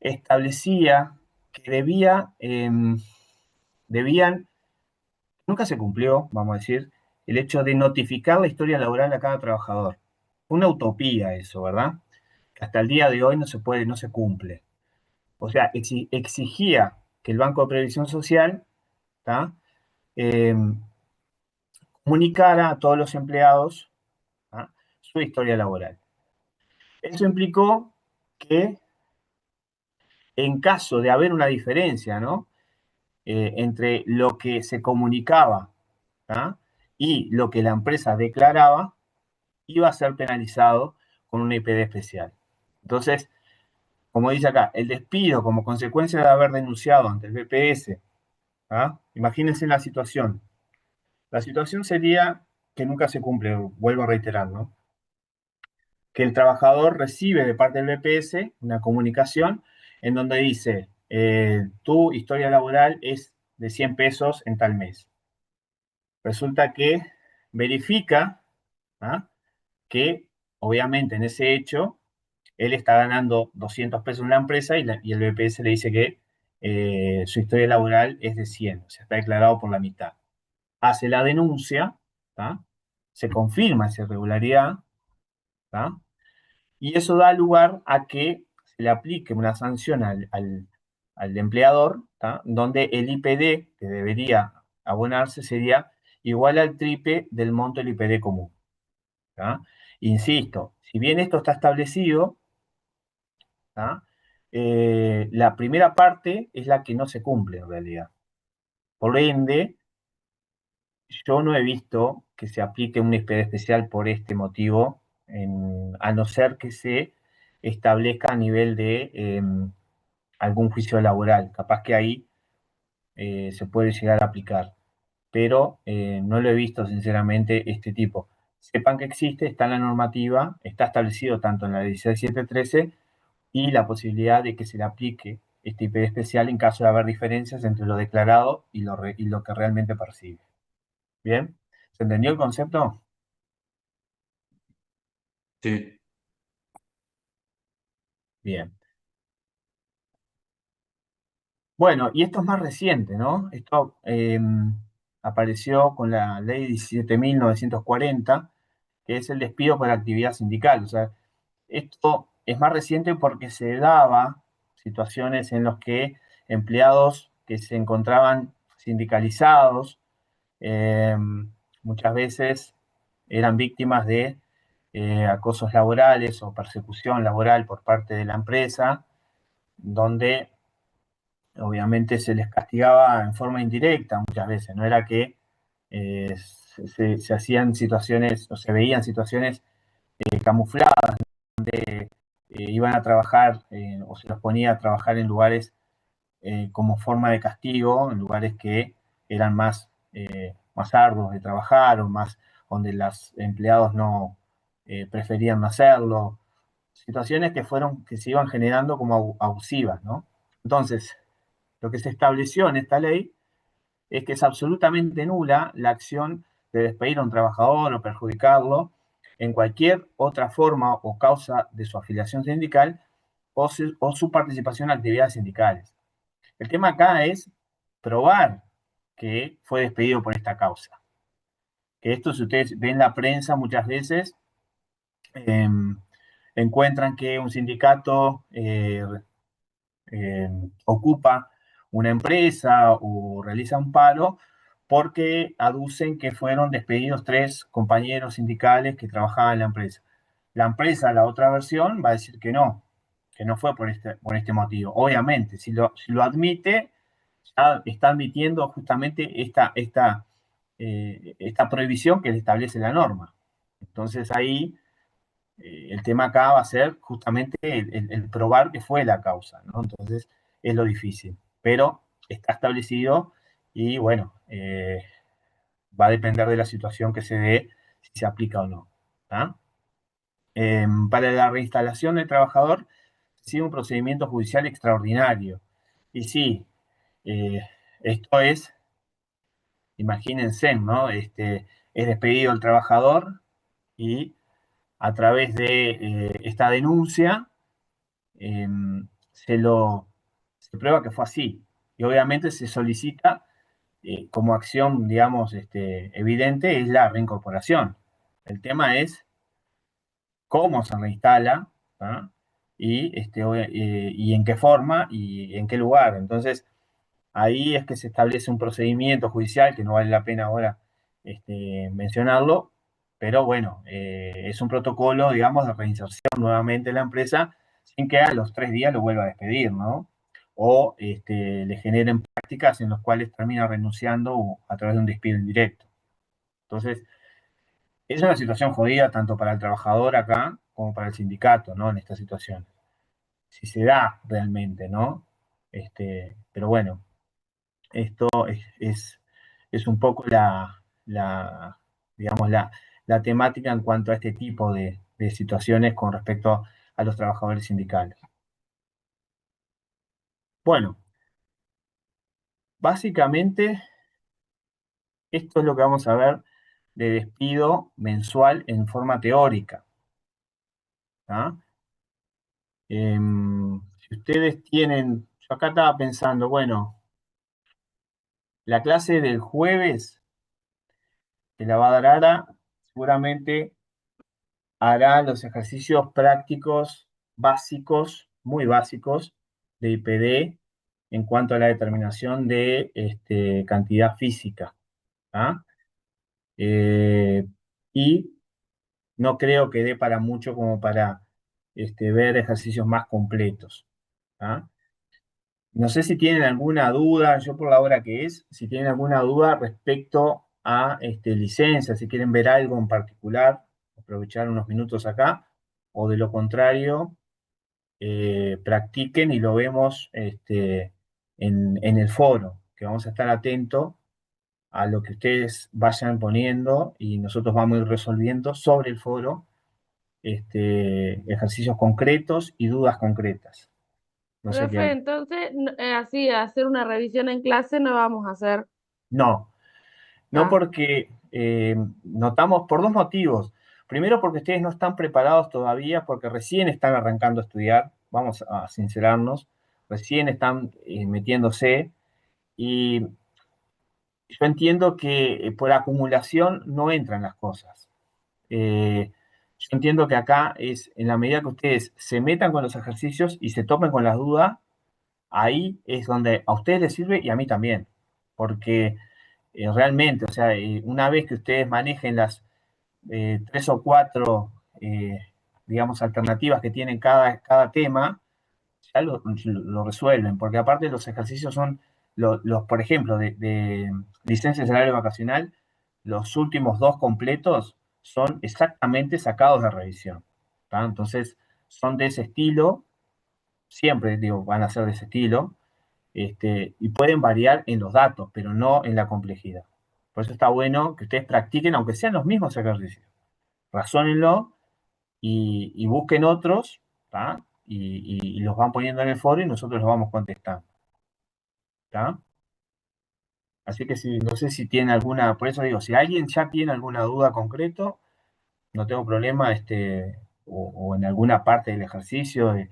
establecía que debían, nunca se cumplió, vamos a decir, el hecho de notificar la historia laboral a cada trabajador. Una utopía eso, ¿verdad? Que hasta el día de hoy no se puede, no se cumple. O sea, exigía que el Banco de Previsión Social, ¿tá? Eh, comunicara a todos los empleados, ¿tá? Su historia laboral. Eso implicó que en caso de haber una diferencia, ¿no? Entre lo que se comunicaba, ¿tá? Y lo que la empresa declaraba, iba a ser penalizado con una IPD especial. Entonces, como dice acá, el despido como consecuencia de haber denunciado ante el BPS, ¿ah? Imagínense la situación. La situación sería que nunca se cumple, vuelvo a reiterar, ¿no? Que el trabajador recibe de parte del BPS una comunicación en donde dice, tu historia laboral es de 100 pesos en tal mes. Resulta que verifica, ¿ah? Que obviamente en ese hecho él está ganando 200 pesos en la empresa y el BPS le dice que su historia laboral es de 100, o sea, está declarado por la mitad. Hace la denuncia, ¿tá? Se confirma esa irregularidad, ¿tá? Y eso da lugar a que se le aplique una sanción al empleador, ¿tá? Donde el IPD que debería abonarse sería igual al triple del monto del IPD común, ¿tá? Insisto, si bien esto está establecido, ¿tá? La primera parte es la que no se cumple en realidad. Por ende, yo no he visto que se aplique un IPD especial por este motivo, a no ser que se establezca a nivel de algún juicio laboral. Capaz que ahí se puede llegar a aplicar, pero no lo he visto sinceramente este tipo. Sepan que existe, está en la normativa, está establecido tanto en la 16713 y la posibilidad de que se le aplique este IPD especial en caso de haber diferencias entre lo declarado y lo que realmente percibe. ¿Bien? ¿Se entendió el concepto? Sí. Bien. Bueno, y esto es más reciente, ¿no? Esto apareció con la ley 17.940, que es el despido por actividad sindical. O sea, esto es más reciente porque se daba situaciones en las que empleados que se encontraban sindicalizados eh, muchas veces eran víctimas de acosos laborales o persecución laboral por parte de la empresa, donde obviamente se les castigaba en forma indirecta muchas veces, no era que se hacían situaciones o se veían situaciones camufladas, iban a trabajar o se los ponía a trabajar en lugares como forma de castigo, en lugares que eran más arduos de trabajar o más donde los empleados no preferían no hacerlo. Situaciones que se iban generando como abusivas, ¿no? Entonces, lo que se estableció en esta ley es que es absolutamente nula la acción de despedir a un trabajador o perjudicarlo en cualquier otra forma o causa de su afiliación sindical o su participación en actividades sindicales. El tema acá es probar que fue despedido por esta causa. Que esto, si ustedes ven la prensa muchas veces, eh, encuentran que un sindicato ocupa una empresa o realiza un paro porque aducen que fueron despedidos 3 compañeros sindicales que trabajaban en la empresa. La empresa, la otra versión, va a decir que no, que no fue por este motivo. Obviamente, si lo admite, ya está admitiendo justamente esta prohibición que le establece la norma. Entonces ahí el tema acá va a ser justamente el probar que fue la causa, ¿no? Entonces es lo difícil, pero está establecido y bueno, va a depender de la situación que se dé, si se aplica o no. ¿Tá? Para la reinstalación del trabajador, sigue un procedimiento judicial extraordinario. Y sí, eh, esto es, imagínense, ¿no? Es despedido el trabajador y a través de esta denuncia eh, se lo se prueba que fue así. Y obviamente se solicita como acción, digamos, evidente, es la reincorporación. El tema es cómo se reinstala, ¿tá? Y en qué forma y en qué lugar. Entonces, ahí es que se establece un procedimiento judicial que no vale la pena ahora mencionarlo, pero bueno, es un protocolo, digamos, de reinserción nuevamente en la empresa sin que a los 3 días lo vuelva a despedir, ¿no? O le generen prácticas en las cuales termina renunciando a través de un despido indirecto. Entonces, es una situación jodida tanto para el trabajador acá como para el sindicato, ¿no? En esta situación. Si se da realmente, ¿no? Pero bueno, esto es un poco digamos, la temática en cuanto a este tipo de situaciones con respecto a los trabajadores sindicales. Bueno, básicamente esto es lo que vamos a ver de despido mensual en forma teórica. ¿Tá? Si ustedes tienen, yo acá estaba pensando, bueno, la clase del jueves que la va a dar Ara, seguramente hará los ejercicios prácticos básicos, muy básicos, de IPD en cuanto a la determinación de cantidad física. ¿Ah? Y no creo que dé para mucho como para ver ejercicios más completos. ¿Ah? No sé si tienen alguna duda, yo por la hora que es, si tienen alguna duda respecto a licencia, si quieren ver algo en particular, aprovechar unos minutos acá, o de lo contrario, practiquen y lo vemos en el foro, que vamos a estar atentos a lo que ustedes vayan poniendo y nosotros vamos a ir resolviendo sobre el foro ejercicios concretos y dudas concretas. No sé Profe, qué. entonces, así, hacer una revisión en clase no vamos a hacer. No, no Ah, porque notamos por dos motivos. Primero porque ustedes no están preparados todavía, porque recién están arrancando a estudiar, vamos a sincerarnos, recién están metiéndose y yo entiendo que por acumulación no entran las cosas. Yo entiendo que acá es en la medida que ustedes se metan con los ejercicios y se topen con las dudas, ahí es donde a ustedes les sirve y a mí también, porque realmente, o sea, una vez que ustedes manejen las 3 o 4, digamos, alternativas que tienen cada tema, ya lo resuelven, porque aparte los ejercicios son, por ejemplo, de licencia de salario vacacional, los últimos 2 completos son exactamente sacados de revisión. ¿Tá? Entonces, son de ese estilo, siempre digo, van a ser de ese estilo, y pueden variar en los datos, pero no en la complejidad. Por eso está bueno que ustedes practiquen, aunque sean los mismos ejercicios. Razónenlo y busquen otros, ¿tá? Y los van poniendo en el foro y nosotros los vamos contestando. ¿Tá? Así que si, no sé si tienen alguna, por eso digo, si alguien ya tiene alguna duda concreto, no tengo problema, o en alguna parte del ejercicio de,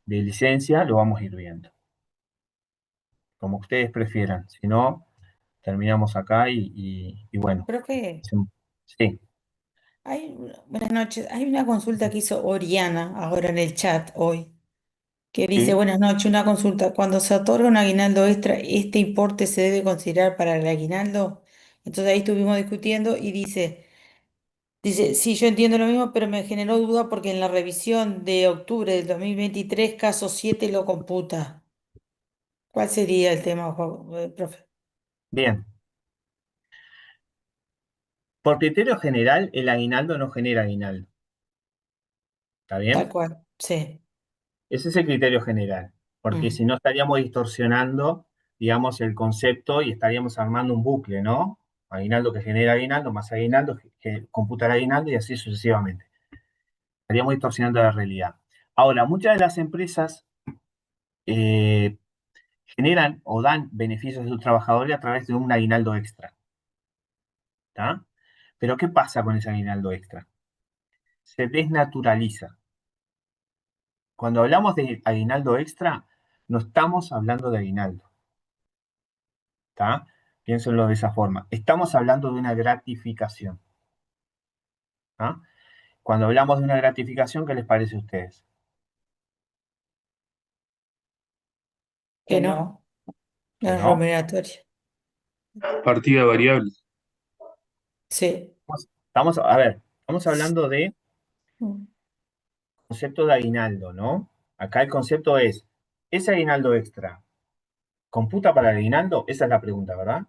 de licencia, lo vamos a ir viendo. Como ustedes prefieran. Si no, terminamos acá y bueno. Profe, Sí, buenas noches. Hay una consulta que hizo Oriana ahora en el chat hoy, que dice, sí. buenas noches, una consulta. Cuando se otorga un aguinaldo extra, ¿este importe se debe considerar para el aguinaldo? Entonces ahí estuvimos discutiendo y dice, Dice, sí, yo entiendo lo mismo, pero me generó duda porque en la revisión de octubre del 2023, caso 7 lo computa. ¿Cuál sería el tema, profe? Bien, por criterio general, el aguinaldo no genera aguinaldo. ¿Está Tal bien? cual, sí. Ese es el criterio general, porque Mm. si no estaríamos distorsionando, digamos, el concepto y estaríamos armando un bucle, ¿no? Aguinaldo que genera aguinaldo, más aguinaldo que computa el aguinaldo y así sucesivamente. Estaríamos distorsionando la realidad. Ahora, muchas de las empresas eh, generan o dan beneficios a sus trabajadores a través de un aguinaldo extra, ¿tá? Pero ¿qué pasa con ese aguinaldo extra? Se desnaturaliza. Cuando hablamos de aguinaldo extra, no estamos hablando de aguinaldo, ¿tá? Piénsenlo de esa forma. Estamos hablando de una gratificación, ¿tá? Cuando hablamos de una gratificación, ¿qué les parece a ustedes? Que Que no, no. no ¿Que es no? remuneratorio. Partida variable. Sí. A ver, estamos hablando de Mm. concepto de aguinaldo, ¿no? Acá el concepto es, ¿ese aguinaldo extra computa para el aguinaldo? Esa es la pregunta, ¿verdad?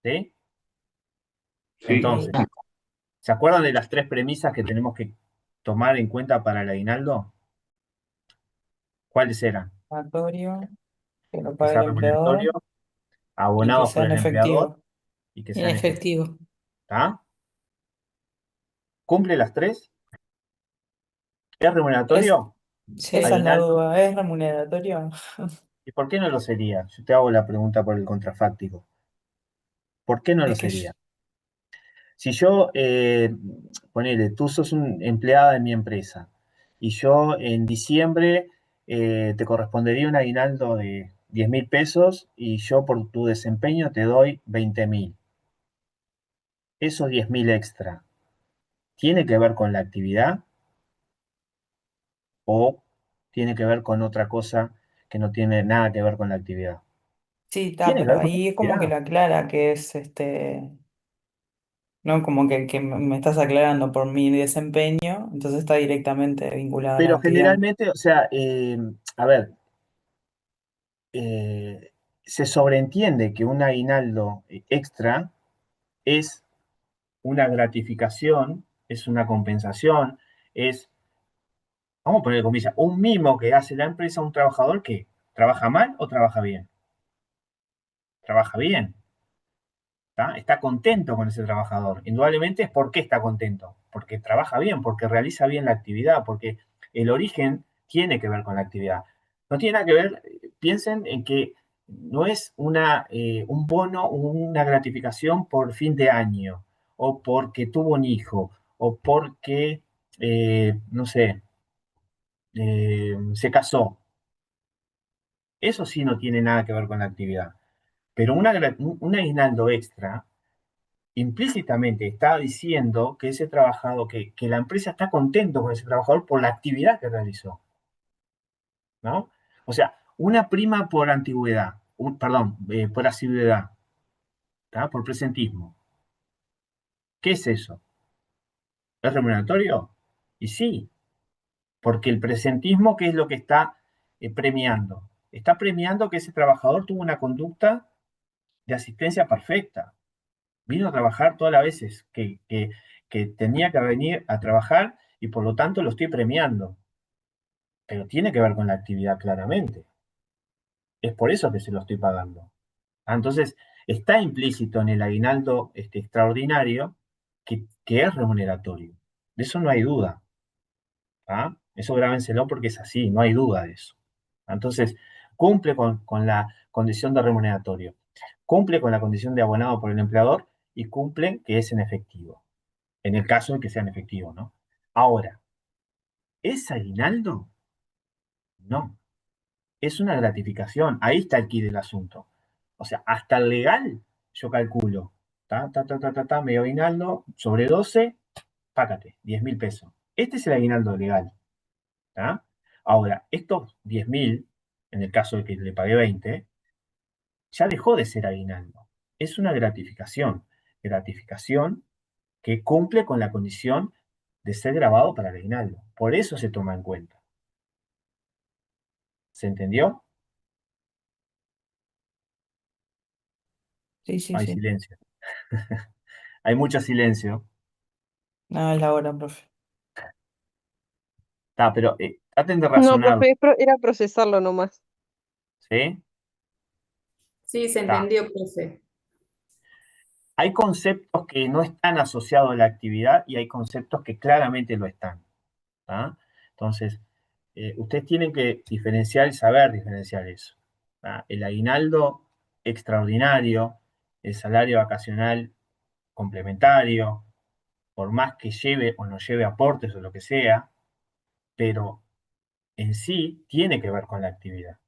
¿Sí? Sí. Entonces, Sí. ¿se acuerdan de las tres premisas que tenemos que tomar en cuenta para el aguinaldo? ¿Cuáles eran? Mandatorio, que lo Que pague sea el empleador remuneratorio, y que abonados por sea en el empleador efectivo. y que En sean efectivos. efectivo. ¿Está? ¿Cumple las tres? ¿Es Es, remuneratorio? esa es Sí. la ¿Aguinaldo? duda, ¿es remuneratorio? ¿Y por qué no lo sería? Yo te hago la pregunta por el contrafáctico. ¿Por qué no lo Es que sería? Si yo, ponele, tú sos un empleada de mi empresa y yo en diciembre te correspondería un aguinaldo de 10.000 pesos y yo por tu desempeño te doy 20.000. Esos 10.000 extra, ¿tiene que ver con la actividad o tiene que ver con otra cosa que no tiene nada que ver con la actividad? Sí, está, Tiene que pero ver con ahí es la como que actividad. lo aclara que es no como que me estás aclarando por mi desempeño, entonces está directamente vinculado a la Pero actividad. generalmente, o sea, a ver, se sobreentiende que un aguinaldo extra es una gratificación, es una compensación, es, vamos a poner comillas, un mimo que hace la empresa a un trabajador que trabaja mal o trabaja bien. Trabaja bien, ¿tá? Está contento con ese trabajador. Indudablemente es porque está contento, porque trabaja bien, porque realiza bien la actividad, porque el origen tiene que ver con la actividad. No tiene nada que ver, piensen en que no es un bono o una gratificación por fin de año, o porque tuvo un hijo, o porque, no sé, se casó. Eso sí no tiene nada que ver con la actividad. Pero un aguinaldo extra implícitamente está diciendo que ese trabajador, que la empresa está contento con ese trabajador por la actividad que realizó, ¿no? O sea, una prima por antigüedad, perdón, por asiduidad, ¿tá? Por presentismo. ¿Qué es eso? ¿Es remuneratorio? Y sí, porque el presentismo, ¿qué es lo que está premiando? Está premiando que ese trabajador tuvo una conducta de asistencia perfecta. Vino a trabajar todas las veces que tenía que venir a trabajar y por lo tanto lo estoy premiando. Pero tiene que ver con la actividad claramente. Es por eso que se lo estoy pagando. Ah, entonces, está implícito en el aguinaldo extraordinario que es remuneratorio. De eso no hay duda. ¿Ah? Eso grábenselo porque es así, no hay duda de eso. Entonces, cumple con la condición de remuneratorio, cumple con la condición de abonado por el empleador y cumple que es en efectivo, en el caso de que sea en efectivo, ¿no? Ahora, ¿es aguinaldo? No, es una gratificación. Ahí está el quid del asunto. O sea, hasta el legal, yo calculo, medio aguinaldo, sobre 12, págate, 10.000 pesos. Este es el aguinaldo legal. ¿Tá? Ahora, estos 10.000, en el caso de que le pague 20, ya dejó de ser aguinaldo. Es una gratificación. Gratificación que cumple con la condición de ser grabado para el aguinaldo. Por eso se toma en cuenta. ¿Se entendió? Sí, sí, Hay sí. silencio. Hay mucho silencio. No, es la hora, profe. Pero traten de No, razonar, profe, era procesarlo nomás. ¿sí? Sí, se Está. entendió, profe. Hay conceptos que no están asociados a la actividad y hay conceptos que claramente lo están. ¿Tá? Entonces, ustedes tienen que diferenciar y saber diferenciar eso. ¿Tá? El aguinaldo extraordinario, el salario vacacional complementario, por más que lleve o no lleve aportes o lo que sea, pero en sí tiene que ver con la actividad.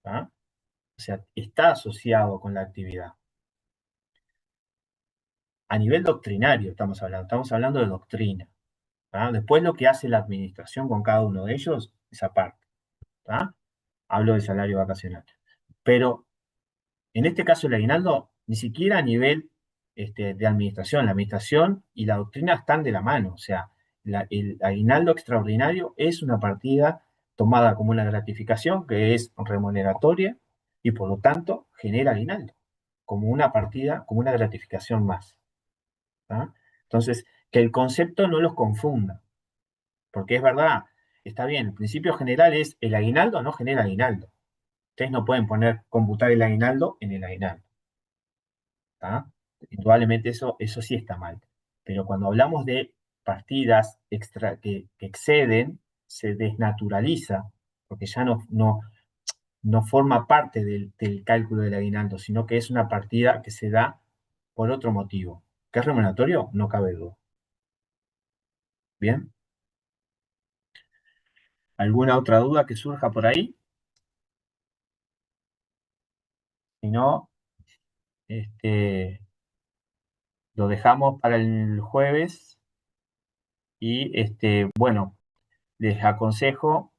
¿Tá? O sea, está asociado con la actividad. A nivel doctrinario estamos hablando de doctrina. ¿Tá? Después lo que hace la administración con cada uno de ellos, esa parte. ¿Tá? Hablo del salario vacacional. Pero en este caso el aguinaldo, ni siquiera a nivel de administración, la administración y la doctrina están de la mano. O sea, el aguinaldo extraordinario es una partida tomada como una gratificación que es remuneratoria y por lo tanto genera aguinaldo, como una partida, como una gratificación más. ¿Tá? Entonces, que el concepto no los confunda, porque es verdad, está bien, el principio general es el aguinaldo no genera aguinaldo. Ustedes no pueden poner, computar el aguinaldo en el aguinaldo. ¿Tá? Indudablemente eso sí está mal. Pero cuando hablamos de partidas extra que exceden, se desnaturaliza, porque ya no forma parte del cálculo del aguinaldo, sino que es una partida que se da por otro motivo. ¿Que es remuneratorio? No cabe duda. ¿Bien? ¿Alguna otra duda que surja por ahí? Si no, lo dejamos para el jueves y bueno, les aconsejo